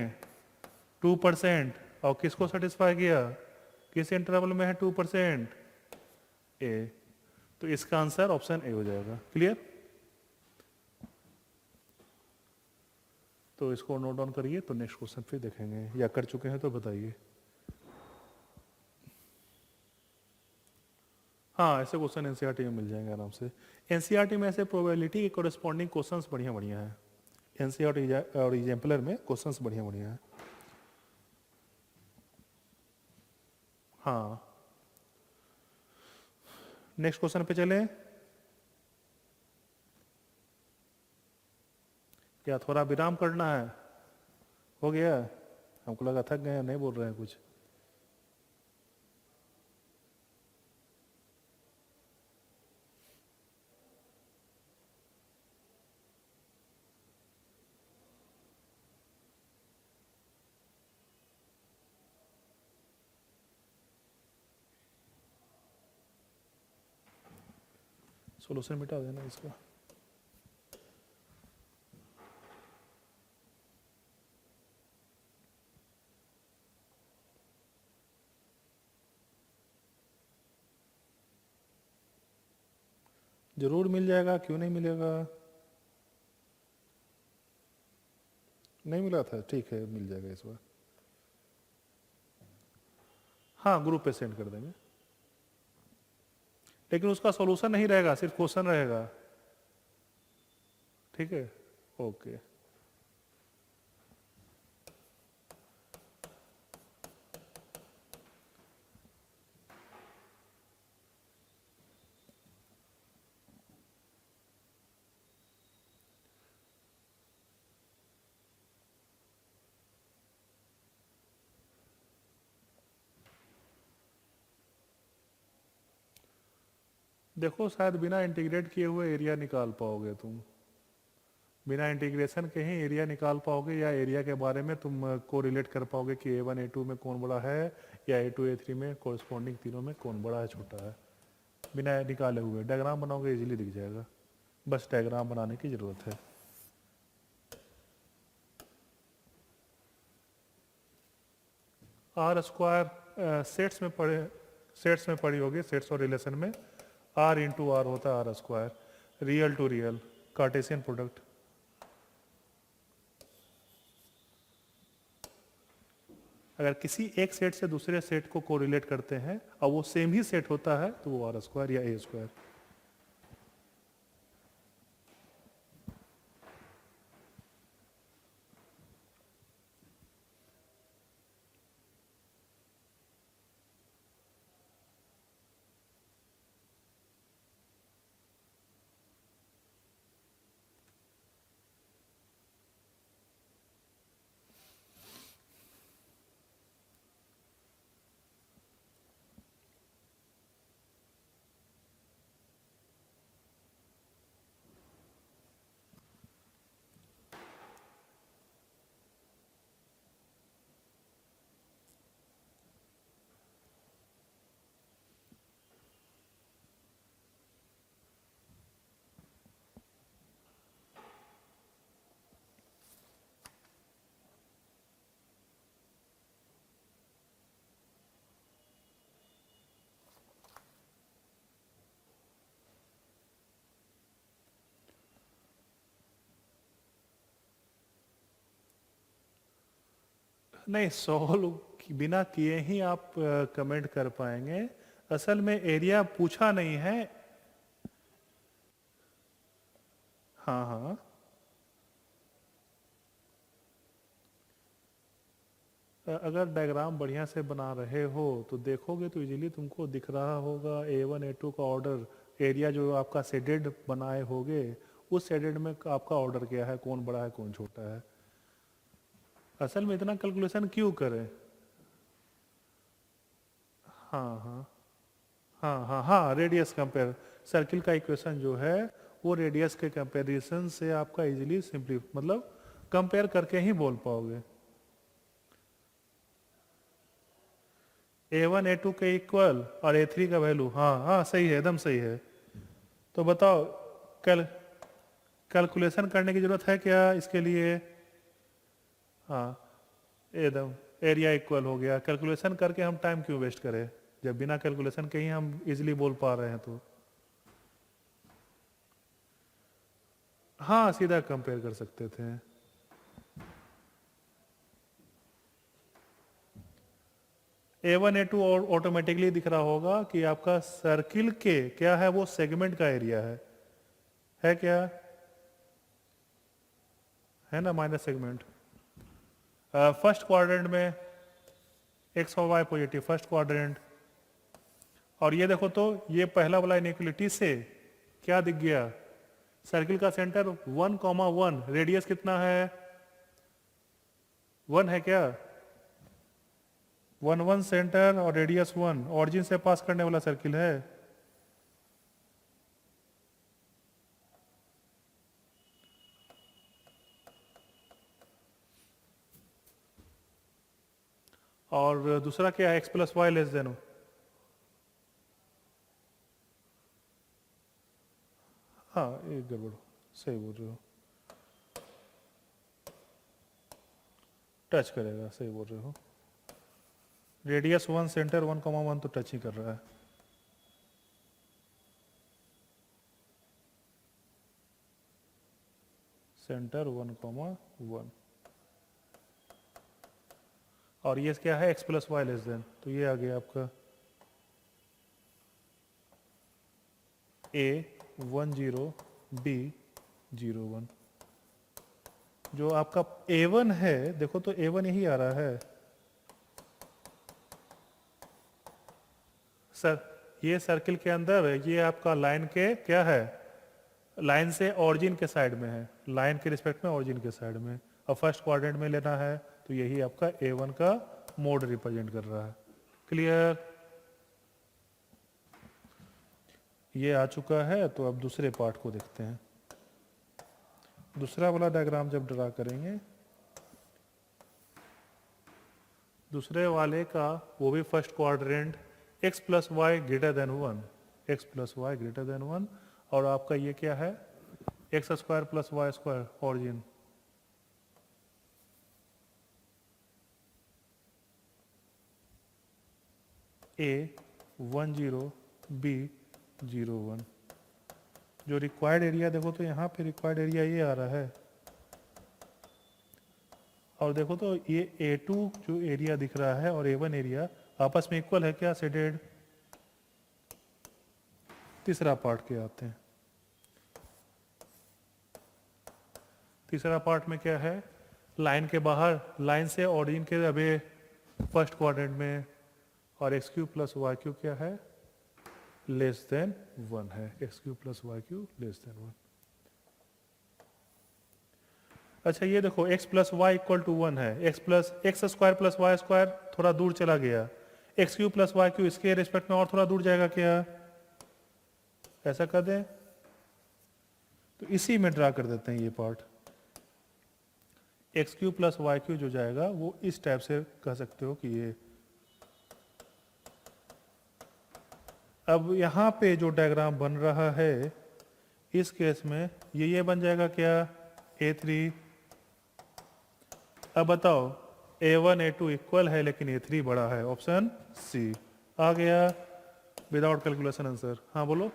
2%। और किसको सेटिस्फाई किया, किस इंटरवल में है 2%, ए। तो इसका आंसर ऑप्शन ए हो जाएगा। क्लियर, तो इसको नोट डाउन करिए, तो नेक्स्ट क्वेश्चन फिर देखेंगे, या कर चुके हैं तो बताइए। हाँ, ऐसे क्वेश्चन एनसीईआरटी में मिल जाएंगे आराम से। एनसीईआरटी में ऐसे प्रोबेबिलिटी के कोरेस्पॉन्डिंग क्वेश्चंस बढ़िया बढ़िया है, एनसीईआरटी और एग्जाम्पलर में क्वेश्चंस बढ़िया बढ़िया है। हाँ, नेक्स्ट क्वेश्चन पे चले, क्या थोड़ा विराम करना है, हो गया, हमको लगा थक गए, नहीं बोल रहे हैं कुछ। सोल्यूशन मिटा देना इसका। जरूर मिल जाएगा, क्यों नहीं मिलेगा, नहीं मिला था, ठीक है मिल जाएगा इस बार। हाँ, ग्रुप पे सेंड कर देंगे, लेकिन उसका सॉल्यूशन नहीं रहेगा, सिर्फ क्वेश्चन रहेगा। ठीक है, ओके। देखो शायद बिना इंटीग्रेट किए हुए एरिया निकाल पाओगे तुम, बिना इंटीग्रेशन के ही एरिया निकाल पाओगे, या एरिया के बारे में तुम को रिलेट कर पाओगे कि A1 A2 में कौन बड़ा है, या A2 A3 में कोरस्पॉन्डिंग तीनों में कौन बड़ा है छोटा है। बिना निकाले हुए डायग्राम बनाओगे, इजीली दिख जाएगा, बस डायग्राम बनाने की जरूरत है। आर स्क्वायर सेट्स में पढ़ी होगी, सेट्स और रिलेशन में आर इंटू आर होता है r square, real to real Cartesian product. अगर किसी एक सेट से दूसरे सेट को कोरिलेट करते हैं और वो सेम ही सेट होता है तो वो आर स्क्वायर या ए स्क्वायर। नहीं, सॉल्व बिना किए ही आप कमेंट कर पाएंगे। असल में एरिया पूछा नहीं है। हाँ हाँ, अगर डायग्राम बढ़िया से बना रहे हो तो देखोगे तो इजीली तुमको दिख रहा होगा A1 A2 का ऑर्डर। एरिया जो आपका शेडेड बनाए होगे, उस शेडेड में आपका ऑर्डर क्या है, कौन बड़ा है कौन छोटा है। असल में इतना कैलकुलेशन क्यों करें। हाँ हाँ हाँ हाँ हाँ, रेडियस कंपेयर। सर्किल का इक्वेशन जो है वो रेडियस के कंपैरिजन से आपका इजीली सिंपली मतलब कंपेयर करके ही बोल पाओगे। A1 A2 के इक्वल और A3 का वैल्यू, हाँ हाँ सही है, एकदम सही है। तो बताओ, कैल कैलकुलेशन करने की जरूरत है क्या इसके लिए। हाँ, एकदम एरिया इक्वल हो गया। कैलकुलेशन करके हम टाइम क्यों वेस्ट करें, जब बिना कैलकुलेशन के ही हम इजीली बोल पा रहे हैं तो। हाँ, सीधा कंपेयर कर सकते थे। A1 A2 ऑटोमेटिकली दिख रहा होगा कि आपका सर्किल के क्या है, वो सेगमेंट का एरिया है क्या, है ना, माइनस सेगमेंट। फर्स्ट क्वाड्रेंट में एक्स और वाई पॉजिटिव, फर्स्ट क्वाड्रेंट। और ये देखो तो ये पहला वाला इनइक्वलिटी से क्या दिख गया, सर्किल का सेंटर 1,1, रेडियस कितना है, 1 है क्या, 1 1 सेंटर और रेडियस 1, ऑरिजिन से पास करने वाला सर्किल है। और दूसरा क्या है, x plus y less than. हाँ, एक गड़बड़, सही बोल रहे हो, टच करेगा, सही बोल रहे हो। रेडियस 1 सेंटर 1,1 तो टच ही कर रहा है। सेंटर 1,1 और ये क्या है, x plus y less than, तो ये आ गया आपका A10 B01। जो आपका A1 है, देखो तो A1 यही आ रहा है सर। ये सर्किल के अंदर ये आपका लाइन के क्या है, लाइन से ऑरिजिन के साइड में है, लाइन के रिस्पेक्ट में ऑरिजिन के साइड में। और फर्स्ट क्वाड्रेंट में लेना है तो यही आपका A1 का मोड रिप्रेजेंट कर रहा है। क्लियर, ये आ चुका है। तो अब दूसरे पार्ट को देखते हैं। दूसरा वाला डायग्राम जब ड्रा करेंगे, दूसरे वाले का वो भी first quadrant, x plus y greater than 1, x plus y greater than 1। और आपका ये क्या है, x square plus y square origin. A10 B01। जो रिक्वायर्ड एरिया देखो तो यहाँ पे रिक्वायर्ड एरिया ये आ रहा है। और देखो तो ये A2 जो एरिया दिख रहा है और A1 एरिया आपस में इक्वल है क्या, शेडेड। तीसरा पार्ट के आते हैं। तीसरा पार्ट में क्या है, लाइन के बाहर, लाइन से ऑरिजिन के अबे फर्स्ट क्वाड्रेंट में, और x cube plus y cube क्या है, लेस देन 1 है, x cube plus y cube less than 1। अच्छा ये देखो x plus y equal to 1 है, x square plus y square थोड़ा दूर चला गया, x cube plus y cube इसके रिस्पेक्ट में और थोड़ा दूर जाएगा क्या, ऐसा कर दें। तो इसी में ड्रा कर देते हैं ये part. X cube plus y cube जो जाएगा वो इस टाइप से कह सकते हो कि ये। अब यहाँ पे जो डायग्राम बन रहा है इस केस में ये बन जाएगा क्या, A3। अब बताओ A1 A2 इक्वल है लेकिन A3 बड़ा है, ऑप्शन सी आ गया विदाउट कैलकुलेशन आंसर। हाँ बोलो।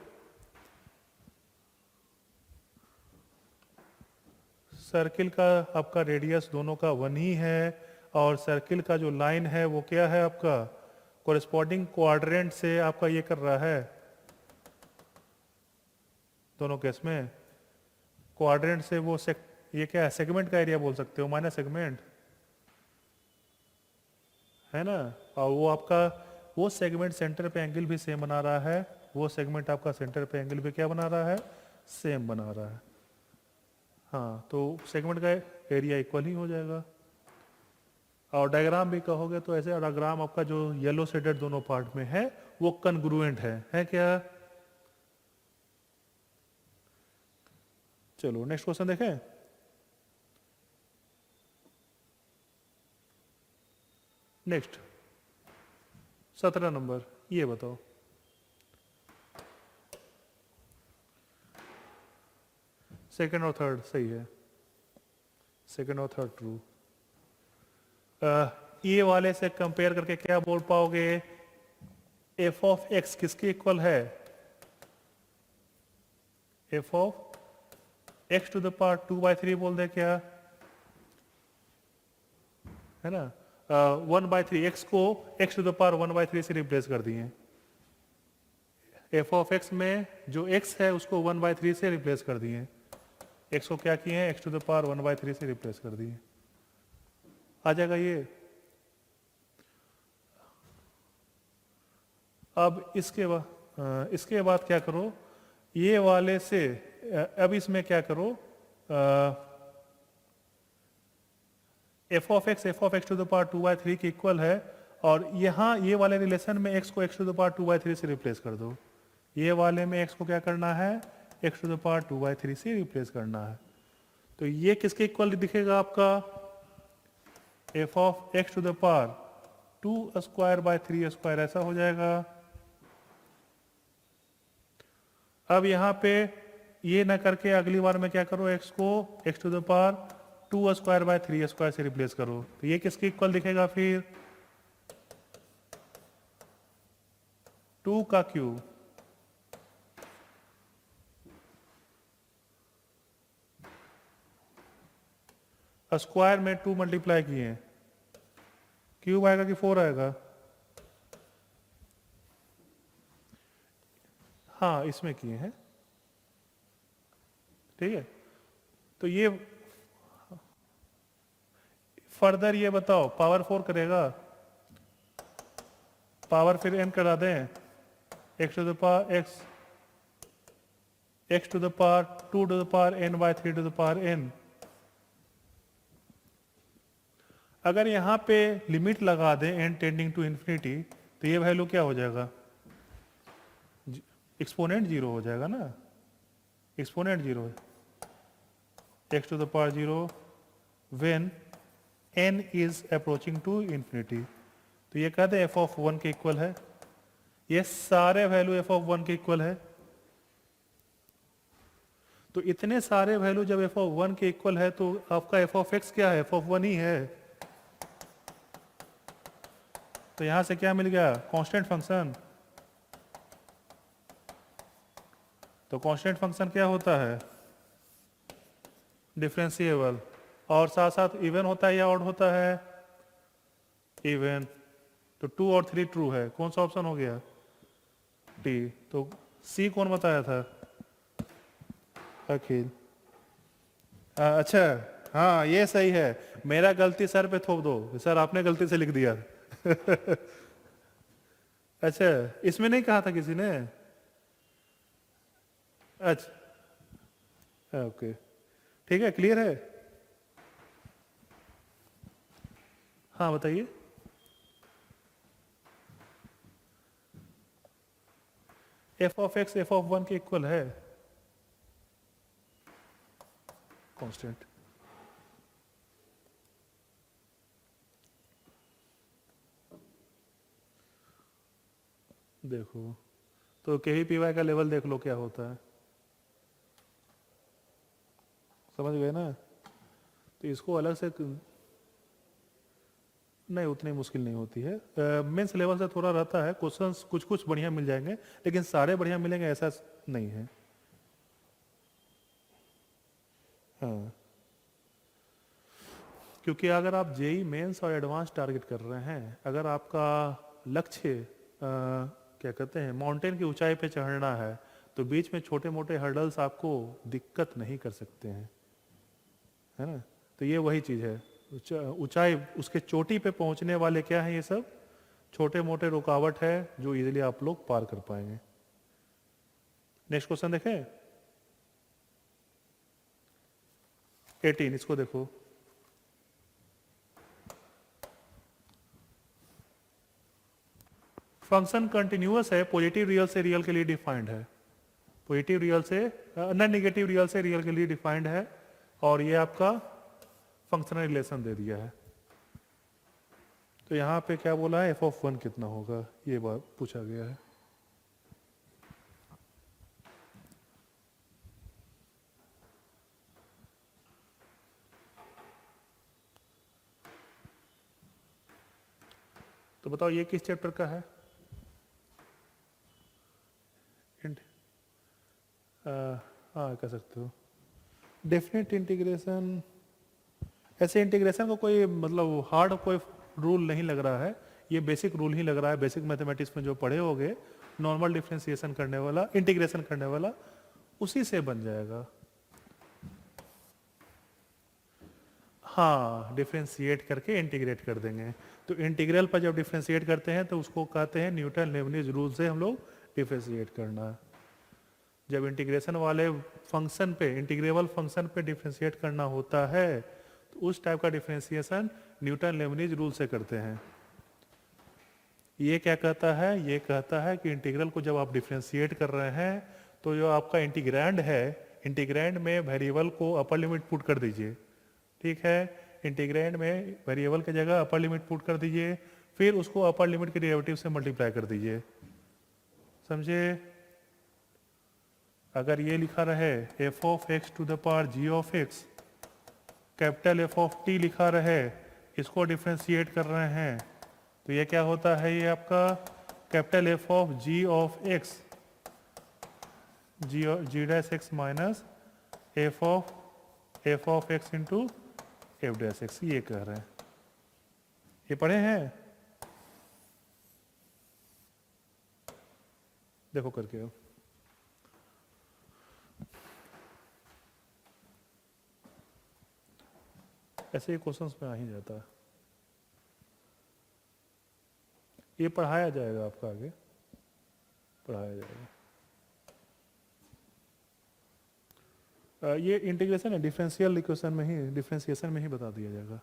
सर्किल का आपका रेडियस दोनों का 1 ही है और सर्किल का जो लाइन है वो क्या है आपका, कोरिस्पॉन्डिंग क्वाड्रेंट से आपका ये कर रहा है, दोनों केस में क्वाड्रेंट से वो ये क्या है, सेगमेंट का एरिया बोल सकते हो, माइनस सेगमेंट है ना। और वो आपका वो सेगमेंट सेंटर पे एंगल भी सेम बना रहा है, वो सेगमेंट आपका सेंटर पे एंगल भी क्या बना रहा है, सेम बना रहा है। हाँ, तो सेगमेंट का एरिया इक्वल ही हो जाएगा। और डायग्राम भी कहोगे तो ऐसे डायग्राम आपका जो येलो शेडेड दोनों पार्ट में है वो कन्ग्रुएंट है क्या। चलो नेक्स्ट क्वेश्चन देखें। नेक्स्ट 17 नंबर, ये बताओ सेकंड और थर्ड सही है, सेकंड और थर्ड ट्रू। ये वाले से कंपेयर करके क्या बोल पाओगे, एफ ऑफ एक्स किसके इक्वल है, f of x to the power 2/3 बोल दे क्या, है ना। 1/3 एक्स को एक्स टू द पावर 1/3 से रिप्लेस कर दिए। एफ ऑफ एक्स में जो एक्स है उसको 1/3 से रिप्लेस कर दिए, एक्स को क्या किए हैं, एक्स टू द पावर 1/3 से रिप्लेस कर दिए, आ जाएगा ये। अब इसके बाद क्या करो, ये वाले से अब इसमें क्या करो, f of x to the power 2/3 के इक्वल है, और यहाँ ये वाले रिलेशन में एक्स को एक्स टू द पावर 2/3 से रिप्लेस कर दो। ये वाले में एक्स को क्या करना है, एक्स टू द पावर 2/3 से रिप्लेस करना है। तो ये किसके इक्वल दिखेगा आपका, f of x to the power 2²/3² ऐसा हो जाएगा। अब यहाँ पे ये ना करके अगली बार में क्या करो, एक्स को एक्स टू द पावर 2²/3² से रिप्लेस करो, तो ये किसके इक्वल दिखेगा फिर, 2 का क्यूब, स्क्वायर में 2 मल्टीप्लाई किए, क्यूब आएगा कि 4 आएगा, हाँ इसमें किए हैं, ठीक है। तो ये फर्दर ये बताओ पावर 4 करेगा, पावर फिर n करा दें, x to the power x to the power 2 to the power n/3 to the power n। अगर यहाँ पे लिमिट लगा दें n टेंडिंग टू इन्फिनिटी, तो ये वैल्यू क्या हो जाएगा, एक्सपोनेंट 0 हो जाएगा ना, exponent 0, x to the power 0 when n is approaching to infinity. तो ये कहते हैं एफ ऑफ 1 के इक्वल है, ये सारे वैल्यू एफ ऑफ 1 के इक्वल है। तो इतने सारे वैल्यू जब एफ ऑफ 1 के इक्वल है तो आपका एफ ऑफ एक्स क्या है, एफ ऑफ 1 ही है। तो यहां से क्या मिल गया, कांस्टेंट फंक्शन। तो कांस्टेंट फंक्शन क्या होता है, डिफरेंशिएबल, और साथ साथ इवन होता है या ऑड होता है, इवन। तो 2 और 3 ट्रू है, कौन सा ऑप्शन हो गया, टी। तो सी कौन बताया था, अखिल। अच्छा, हाँ ये सही है, मेरा गलती सर पे थोप दो, सर आपने गलती से लिख दिया। अच्छा, इसमें नहीं कहा था किसी ने, अच्छा ओके ठीक है, क्लियर है। हाँ बताइए, F of x F of 1 के इक्वल है, कांस्टेंट। देखो तो के पी वाई का लेवल देख लो क्या होता है, समझ गए ना। तो इसको अलग से नहीं, उतनी मुश्किल नहीं होती है, मेंस लेवल से थोड़ा रहता है, क्वेश्चंस कुछ कुछ बढ़िया मिल जाएंगे लेकिन सारे बढ़िया मिलेंगे ऐसा नहीं है। हाँ क्योंकि अगर आप जेई मेंस और एडवांस टारगेट कर रहे हैं, अगर आपका लक्ष्य क्या कहते हैं माउंटेन की ऊंचाई पे चढ़ना है, तो बीच में छोटे मोटे हर्डल्स आपको दिक्कत नहीं कर सकते हैं, है ना। तो ये वही चीज़ है, ऊंचाई उसके चोटी पे पहुंचने वाले क्या है, ये सब छोटे मोटे रुकावट है जो इजीली आप लोग पार कर पाएंगे। नेक्स्ट क्वेश्चन देखें, 18, इसको देखो। फंक्शन कंटिन्यूअस है, पॉजिटिव रियल से रियल के लिए डिफाइंड है, पॉजिटिव रियल से नॉन नेगेटिव रियल से रियल के लिए डिफाइंड है, और ये आपका फंक्शनल रिलेशन दे दिया है। तो यहाँ पे क्या बोला है, f(1) कितना होगा, ये बात पूछा गया है। तो बताओ ये किस चैप्टर का है? हाँ कह सकते हो। डेफिनेट इंटीग्रेशन, ऐसे इंटीग्रेशन को कोई मतलब हार्ड कोई रूल नहीं लग रहा है, ये बेसिक रूल ही लग रहा है, बेसिक मैथमेटिक्स में जो पढ़े होगे, नॉर्मल डिफरेंशिएशन करने वाला, इंटीग्रेशन करने वाला, उसी से बन जाएगा। हाँ, डिफरेंशिएट करके इंटीग्रेट कर देंगे। तो इंटीग्रल पर जब डिफरेंशिएट करते हैं तो उसको कहते हैं न्यूटन लेबनिज रूल से हम लोग डिफरेंशिएट करना। जब इंटीग्रेशन वाले फंक्शन पे, इंटीग्रेबल फंक्शन पे डिफरेंशिएट करना होता है, तो उस टाइप का डिफरेंशिएशन न्यूटन लेबनिज रूल से करते हैं। ये क्या कहता है, ये कहता है कि इंटीग्रल को जब आप डिफरेंशिएट कर रहे हैं, तो जो आपका इंटीग्रैंड है, इंटीग्रैंड में वेरिएबल को अपर लिमिट पुट कर दीजिए, ठीक है। इंटीग्रैंड में वेरिएबल की जगह अपर लिमिट पुट कर दीजिए, फिर उसको अपर लिमिट के डेरिवेटिव से मल्टीप्लाई कर दीजिए, समझे। अगर ये लिखा रहे f(x) to the power g of x, capital f(t) लिखा रहे, इसको डिफरेंशिएट कर रहे हैं, तो ये क्या होता है, ये आपका capital f(g) of x, g dash x minus f of x into f dash x, ये कह रहे हैं। ये पढ़े हैं, देखो करके हो। ऐसे ही क्वेश्चंस में आ ही जाता है, ये पढ़ाया जाएगा आपका, आगे पढ़ाया जाएगा। ये इंटीग्रेशन है, डिफरेंशियल इक्वेशन में ही, डिफरेंशिएशन में ही बता दिया जाएगा।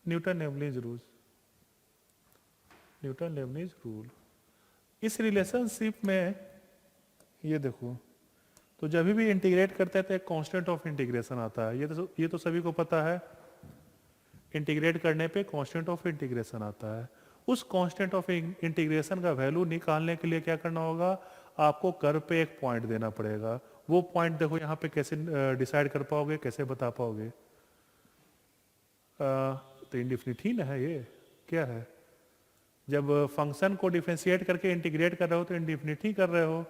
Newton Lebanese rule, Newton Lebanese rule, इस रिलेशनशिप में ये देखो, तो जब भी इंटीग्रेट करते हैं तो एक कांस्टेंट ऑफ इंटीग्रेशन आता है, ये तो सभी को पता है। इंटीग्रेट करने पे कांस्टेंट ऑफ इंटीग्रेशन आता है। उस कांस्टेंट ऑफ इंटीग्रेशन का वैल्यू निकालने के लिए क्या करना होगा, आपको कर्व पे एक पॉइंट देना पड़ेगा। वो पॉइंट देखो यहाँ पे कैसे डिसाइड कर पाओगे, कैसे बता पाओगे। तो इंडिफिनिट ही ना है, ये क्या है, जब फंक्शन को डिफरेंशिएट करके इंटीग्रेट कर रहे हो तो इंडिफिनिट ही कर रहे हो।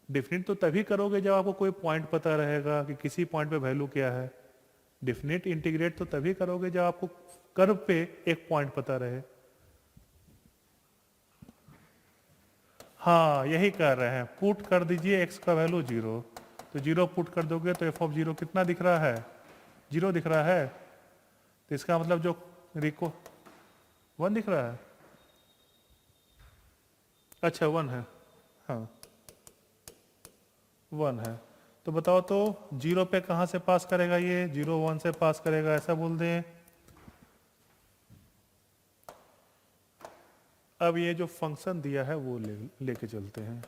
डिफिनिट तो तभी करोगे जब आपको कोई पॉइंट पता रहेगा कि किसी पॉइंट पे वैल्यू क्या है। डिफिनिट इंटीग्रेट तो तभी करोगे जब आपको कर्व पे एक पॉइंट पता रहे। हाँ यही कर रहे हैं, पुट कर दीजिए x का वैल्यू 0, तो 0 पुट कर दोगे तो f ऑफ 0 कितना दिख रहा है, 0 दिख रहा है। तो इसका मतलब जो रिको 1 दिख रहा है, अच्छा 1 है, हाँ 1 है। तो बताओ तो 0 पे कहाँ से पास करेगा, ये 0 1 से पास करेगा, ऐसा बोल दें। अब ये जो फंक्शन दिया है वो लेके चलते हैं।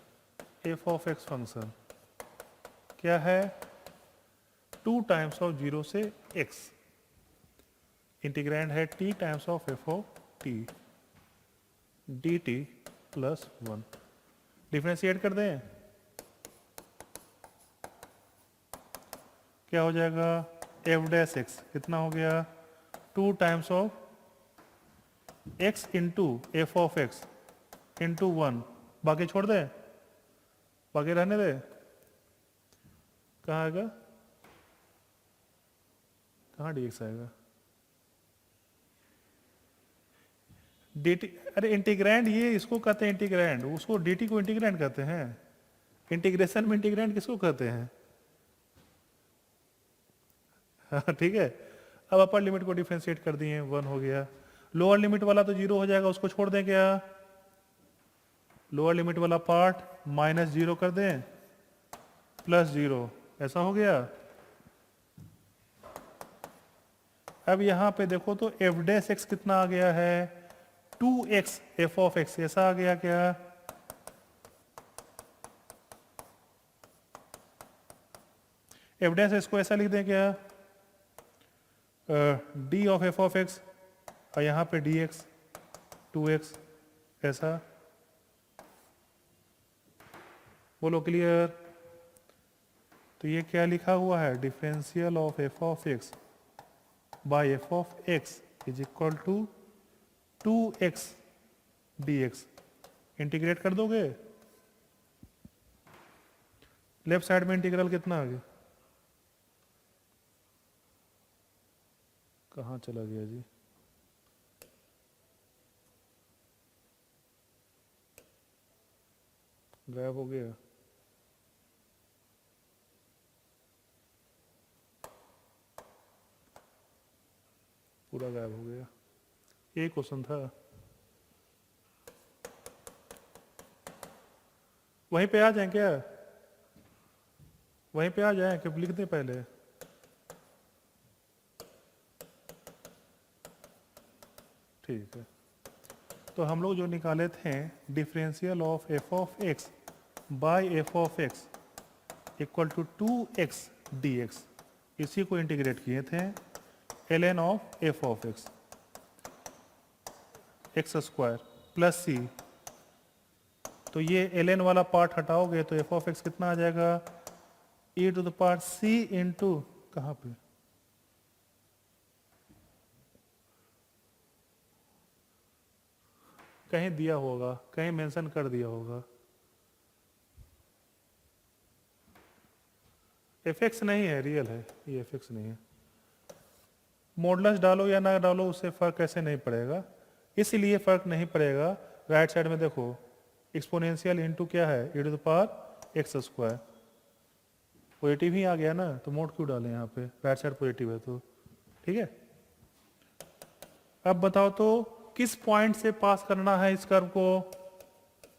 f ऑफ x फंक्शन क्या है, 2 टाइम्स ऑफ 0 से x, इंटीग्रैंड है t times of f of t dt plus 1। Differentiate कर दें, क्या हो जाएगा, f डैश x कितना हो गया, 2 times of x into F of x into 1, बाकी छोड़ दे, बाकी रहने दे, कहाँ आएगा कहाँ dx आएगा? dt, अरे इंटीग्रैंड ये इसको कहते हैं इंटीग्रैंड, उसको dt को इंटीग्रैंड कहते हैं। इंटीग्रेशन में इंटीग्रैंड किसको कहते हैं? हाँ ठीक है। अब अपर लिमिट को डिफ्रेंशिएट कर दिए, 1 हो गया। लोअर लिमिट वाला तो 0 हो जाएगा, उसको छोड़ दें क्या? लोअर लिमिट वाला पार्ट -0 कर दें, +0, ऐसा हो गया। अब यहां पे देखो तो f डैश x कितना आ गया है? 2x f ऑफ x, ऐसा आ गया क्या? f डैश x को ऐसा लिख दें क्या? d of f of x, और यहां पे dx 2x, ऐसा। बोलो क्लियर? तो ये क्या लिखा हुआ है? Differential of f of x by f of x is equal to 2x dx। Integrate कर दोगे, लेफ्ट साइड में इंटीग्रल कितना आ गया? कहाँ चला गया जी? गायब हो गया। पूरा गायब हो गया। ये क्वेश्चन था, वहीं पे आ जाए क्या? वहीं पे आ जाए कि लिख दें पहले? ठीक है। तो हम लोग जो निकाले थे differential of f of x by f of x equal to 2x dx, इसी को इंटीग्रेट किए थे ln of f of x x square plus c। तो ये ln वाला पार्ट हटाओगे तो f ऑफ x कितना आ जाएगा? e to the power c into, कहाँ पे? कहीं दिया होगा, कहीं मेंशन कर दिया होगा। fx नहीं है, रियल है ये, fx नहीं है। मॉडुलस डालो या ना डालो उससे फर्क कैसे नहीं पड़ेगा, इसलिए फर्क नहीं पड़ेगा। राइट साइड में देखो एक्सपोनेंशियल इनटू क्या है? e to the power x square. Positive ही आ गया ना, तो मोड क्यों डालें यहाँ पे? राइट साइड पॉजिटिव है तो ठीक है। अब बताओ तो किस पॉइंट से पास करना है इस कर्व को?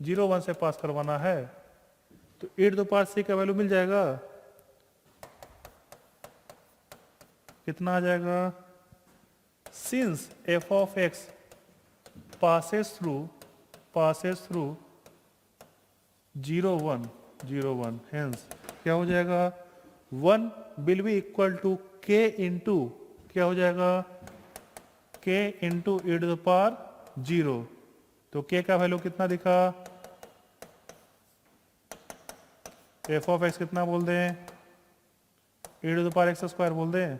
0 1 से पास करवाना है, तो e to the power c का वैल्यू मिल जाएगा। कितना आ जाएगा? Since f of x passes through 0 1 0 1, hence क्या हो जाएगा? 1 will be equal to k into, क्या हो जाएगा? k into e to the power 0। तो k का वैल्यू कितना दिखा? f ऑफ x कितना बोल दें? e to the power x square बोल दें।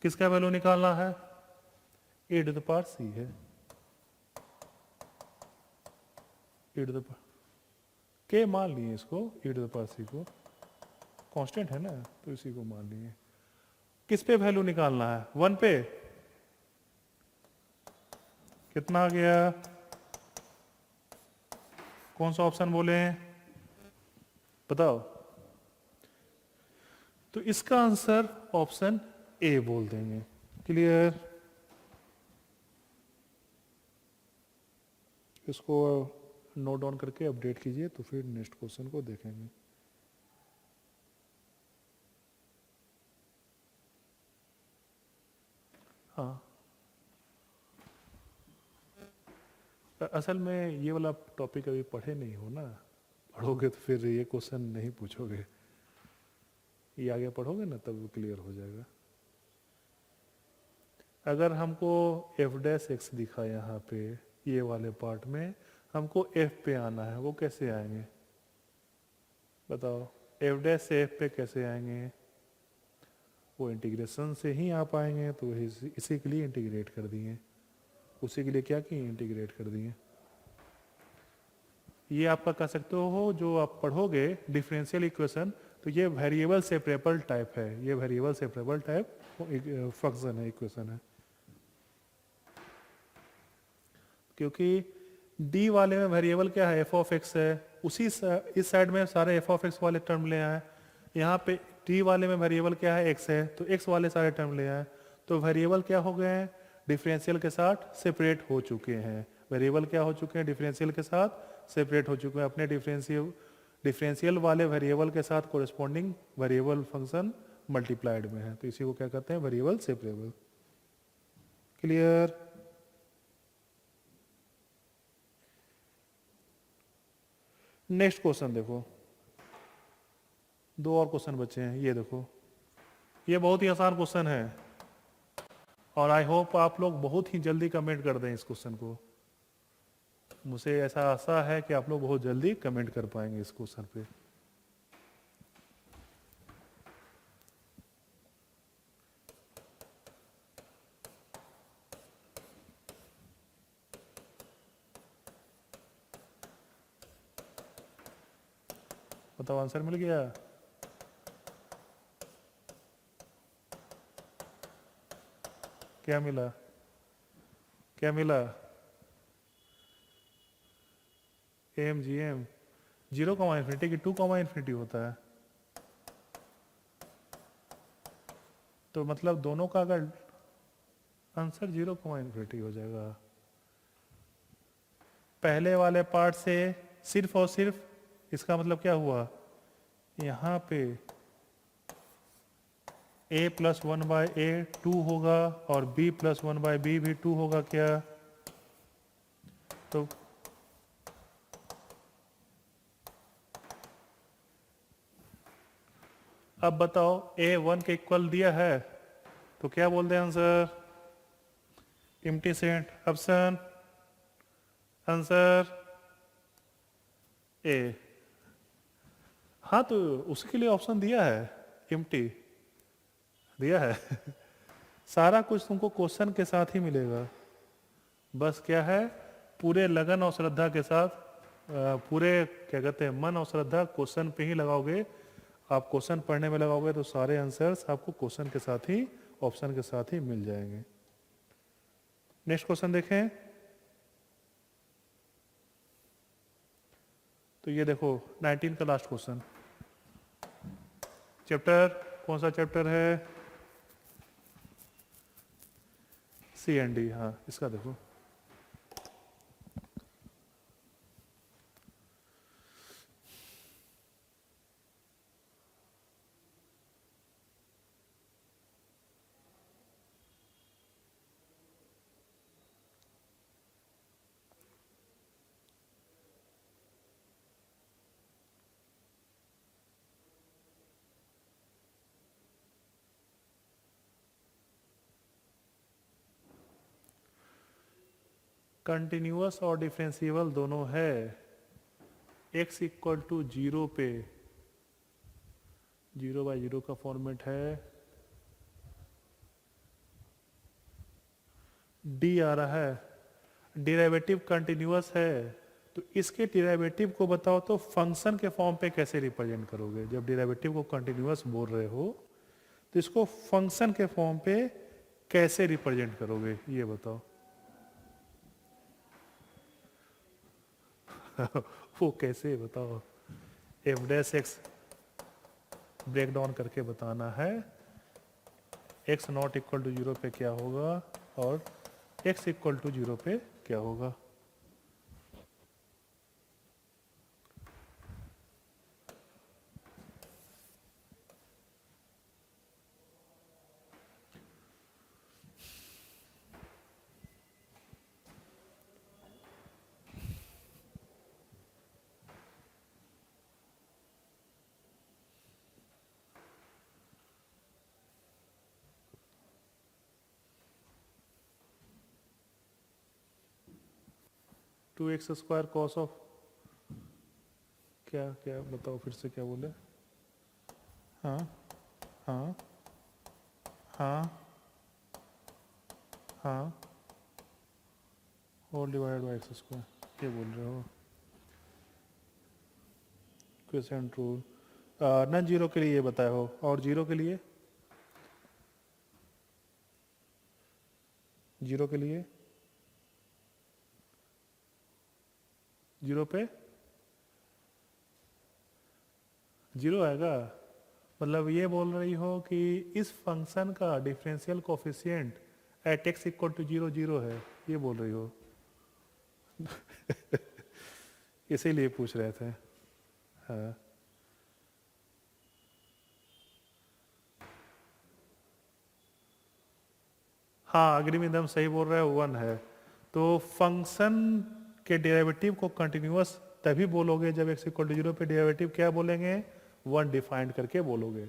किसका वैल्यू निकालना है? e to the power c है। e to the power k मान लिए इसको, e to the power c को, कांस्टेंट है ना तो इसी को मान लिए। किस पे वैल्यू निकालना है? 1 पे। कितना आ गया? कौन सा ऑप्शन बोले? बताओ। तो इसका आंसर ऑप्शन ए बोल देंगे। क्लियर? इसको नोट डाउन करके अपडेट कीजिए, तो फिर नेक्स्ट क्वेश्चन को देखेंगे। हाँ, असल में ये वाला टॉपिक अभी पढ़े नहीं हो ना, पढ़ोगे तो फिर ये क्वेश्चन नहीं पूछोगे, ये आगे पढ़ोगे ना तब क्लियर हो जाएगा। अगर हमको f डैश x दिखा यहाँ पे ये वाले पार्ट में, हमको f पे आना है, वो कैसे आएंगे बताओ? f डैश से f पे कैसे आएंगे? वो इंटीग्रेशन से ही आ पाएंगे, तो इसी के लिए इंटीग्रेट कर दिए। उसी के लिए क्या किए? इंटीग्रेट कर दिए। ये आपका कह सकते हो, जो आप पढ़ोगे डिफरेंशियल इक्वेशन, तो ये वेरिएबल सेपरेबल टाइप है, ये वेरिएबल सेपरेबल टाइप फंक्शन है, इक्वेशन है। क्योंकि डी वाले में वेरिएबल क्या है, एफ ऑफ एक्स है, इस साइड में सारे एफ ऑफ एक्स वाले टर्म ले आए। यहाँ पे डी वाले में वेरिएबल क्या है, एक्स है, तो एक्स वाले सारे टर्म ले आए। तो वेरिएबल क्या हो गए हैं, डिफरेंशियल के साथ सेपरेट हो चुके हैं। वेरिएबल क्या हो चुके हैं, डिफरेंशियल के साथ सेपरेट हो चुके हैं। अपने डिफरेंशियल वाले वेरिएबल के साथ कोरिस्पॉन्डिंग वेरिएबल फंक्शन मल्टीप्लाइड में है, तो इसी को क्या कहते हैं, variable separable. Clear? Next question देखो, दो और क्वेश्चन बचे हैं। ये देखो, ये बहुत ही आसान क्वेश्चन है और आई होप आप लोग बहुत ही जल्दी कमेंट कर दें इस क्वेश्चन को। मुझे ऐसा आशा है कि आप लोग बहुत जल्दी कमेंट कर पाएंगे इस क्वेश्चन पे। बताओ, आंसर मिल गया? क्या मिला? क्या मिला? एम जी एम, 0, की 2, होता है। तो मतलब दोनों का अगर आंसर 0, हो जाएगा। पहले वाले पार्ट से सिर्फ और सिर्फ, इसका मतलब क्या हुआ, यहाँ पे a प्लस 1/a 2 होगा और b प्लस 1/b भी 2 होगा क्या? तो अब बताओ, a 1 के इक्वल दिया है तो क्या बोल दें answer? Empty set. Option answer A. हाँ, तो उसके लिए ऑप्शन दिया है, एम्प्टी दिया है। सारा कुछ तुमको क्वेश्चन के साथ ही मिलेगा। बस क्या है, पूरे लगन और श्रद्धा के साथ, पूरे क्या कहते हैं, मन और श्रद्धा क्वेश्चन पे ही लगाओगे। आप क्वेश्चन पढ़ने में लगाओगे तो सारे आंसर्स आपको क्वेश्चन के साथ ही, ऑप्शन के साथ ही मिल जाएंगे। नेक्स्ट क्वेश्चन देखें। तो ये देखो 19 का लास्ट क्वेश्चन। चैप्टर कौन सा चैप्टर है? सी एंड डी। हाँ, इसका देखो, कंटिन्यूअस और डिफरेंशिएबल दोनों है। x इक्वल टू 0 पे 0/0 का फॉर्मेट है, डी आ रहा है, डिराइवेटिव कंटिन्यूअस है। तो इसके डिराइवेटिव को बताओ तो फंक्शन के फॉर्म पे कैसे रिप्रेजेंट करोगे? जब डिराइवेटिव को कंटिन्यूअस बोल रहे हो तो इसको फंक्शन के फॉर्म पे कैसे रिप्रेजेंट करोगे, ये बताओ। वो कैसे बताओ? F dash x break down करके बताना है। एक्स नॉट इक्वल टू 0 पे क्या होगा और एक्स इक्वल टू 0 पे क्या होगा। Two x square cos of, क्या क्या बताओ फिर से, क्या बोले? हाँ हाँ हाँ हाँ, whole divide by x square, ये बोल रहे हो? क्वेश्चन रूल नॉन जीरो के लिए ये बताए हो, और जीरो के लिए जीरो के लिए, जीरो पे जीरो आएगा। मतलब ये बोल रही हो कि इस फंक्शन का differential coefficient at x equal to zero zero है, ये बोल रही हो। इसीलिए पूछ रहे थे। हाँ हाँ, अग्रिम एकदम सही बोल रहे हो, वन है। तो फंक्शन के डेरिवेटिव को कंटिन्यूअस तभी बोलोगे जब एक्स इक्वल टू जीरो पे डेरिवेटिव क्या बोलेंगे, वन डिफाइंड करके बोलोगे।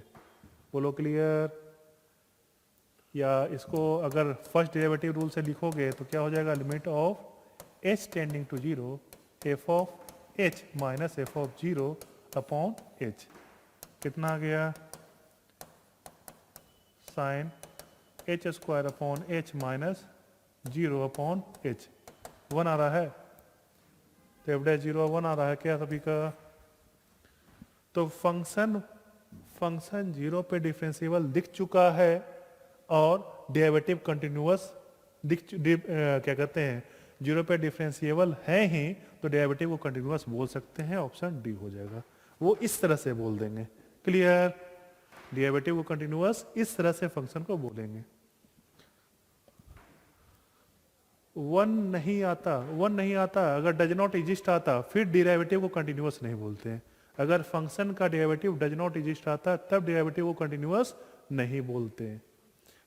बोलो क्लियर? या इसको अगर फर्स्ट डेरिवेटिव रूल से लिखोगे तो क्या हो जाएगा, limit of h tending to zero f of h minus f of zero upon h. कितना आ गया, sine h square upon h minus zero upon h. One आ रहा है, तो एफ डैश जीरो वन आ रहा है क्या सभी का? तो फंक्शन जीरो पे डिफरेंशिएबल दिख चुका है और डेरिवेटिव कंटिन्यूअस क्या कहते हैं, जीरो पे डिफरेंशिएबल है ही, तो डेरिवेटिव को कंटिन्यूअस बोल सकते हैं, ऑप्शन डी हो जाएगा। वो इस तरह से बोल देंगे। क्लियर? डेरिवेटिव को कंटिन्यूअस इस तरह से फंक्शन को बोलेंगे। वन नहीं आता, अगर डज नॉट एग्जिस्ट आता फिर डेरिवेटिव को कंटिन्यूअस नहीं बोलते हैं। अगर फंक्शन का डेरिवेटिव डज नॉट एग्जिस्ट आता तब डेरिवेटिव को कंटिन्यूअस नहीं बोलते हैं,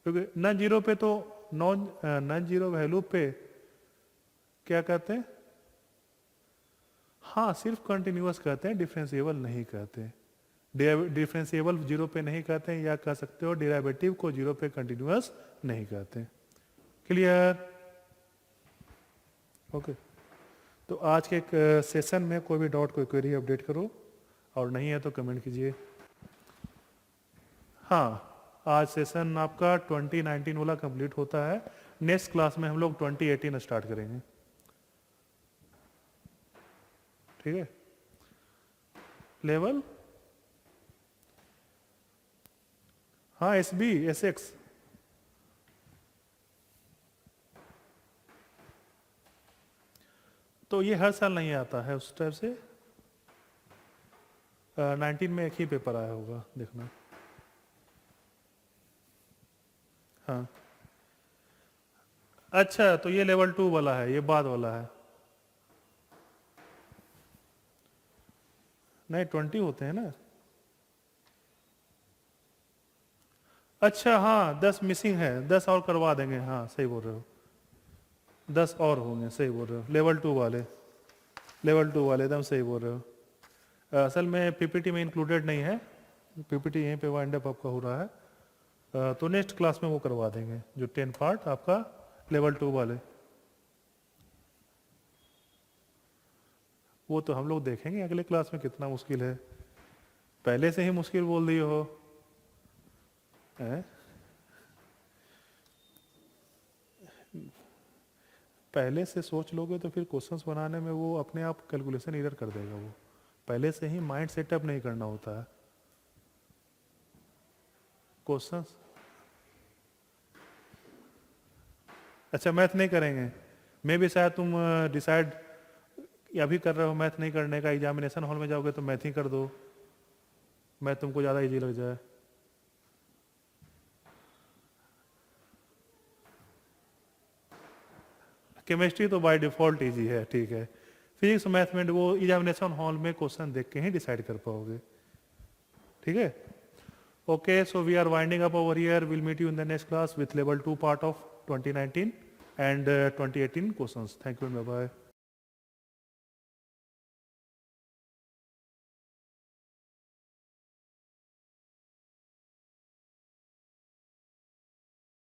क्योंकि नॉन जीरो पे तो नॉन जीरो वैल्यू पे क्या कहते हैं, हाँ सिर्फ कंटिन्यूअस कहते हैं, डिफरेंशिएबल नहीं कहते। डिफरेंशिएबल जीरो पे नहीं कहते हैं, या कह सकते हो डेरिवेटिव को जीरो पे कंटिन्यूअस नहीं कहते। क्लियर? ओके। तो आज के एक सेशन में कोई भी डाउट, कोई क्वेरी अपडेट करो, और नहीं है तो कमेंट कीजिए। हाँ, आज सेशन आपका 2019 वाला कंप्लीट होता है। नेक्स्ट क्लास में हम लोग 2018 स्टार्ट करेंगे। ठीक है? लेवल, हाँ SB SX, तो ये हर साल नहीं आता है उस टाइप से। 19 में एक ही पेपर आया होगा, देखना। हाँ अच्छा, तो ये लेवल 2 वाला है, ये बाद वाला है। नहीं 20 होते हैं ना। अच्छा हाँ, 10 मिसिंग है, 10 और करवा देंगे। हाँ सही बोल रहे हो, 10 और होंगे, सही बोल रहे हो। लेवल 2 वाले एकदम सही बोल रहे हो। असल में पीपीटी में इंक्लूडेड नहीं है, पीपीटी यहीं पे वाइंड अप आपका हो रहा है। तो नेक्स्ट क्लास में वो करवा देंगे, जो 10 पार्ट आपका लेवल 2 वाले, वो तो हम लोग देखेंगे अगले क्लास में कितना मुश्किल है। पहले से ही मुश्किल बोल दिए हो। पहले से सोच लोगे तो फिर क्वेश्चंस बनाने में वो अपने आप कैलकुलेशन एरर कर देगा। वो पहले से ही माइंड सेटअप नहीं करना होता है क्वेश्चंस। अच्छा मैथ नहीं करेंगे, मैं भी शायद तुम डिसाइड अभी कर रहे हो मैथ नहीं करने का, एग्जामिनेशन हॉल में जाओगे तो मैथ ही कर दो, मैथ तुमको ज़्यादा इजी लग जाए। केमिस्ट्री तो बाय डिफॉल्ट इजी है, ठीक है। फिजिक्स मैथ में वो एग्जामिनेशन हॉल में क्वेश्चन देख के ही डिसाइड कर पाओगे। ठीक है? Okay, so we are winding up over here. Will meet you in the next class with level 2 part of 2019 and 2018 questions. Thank you and bye bye.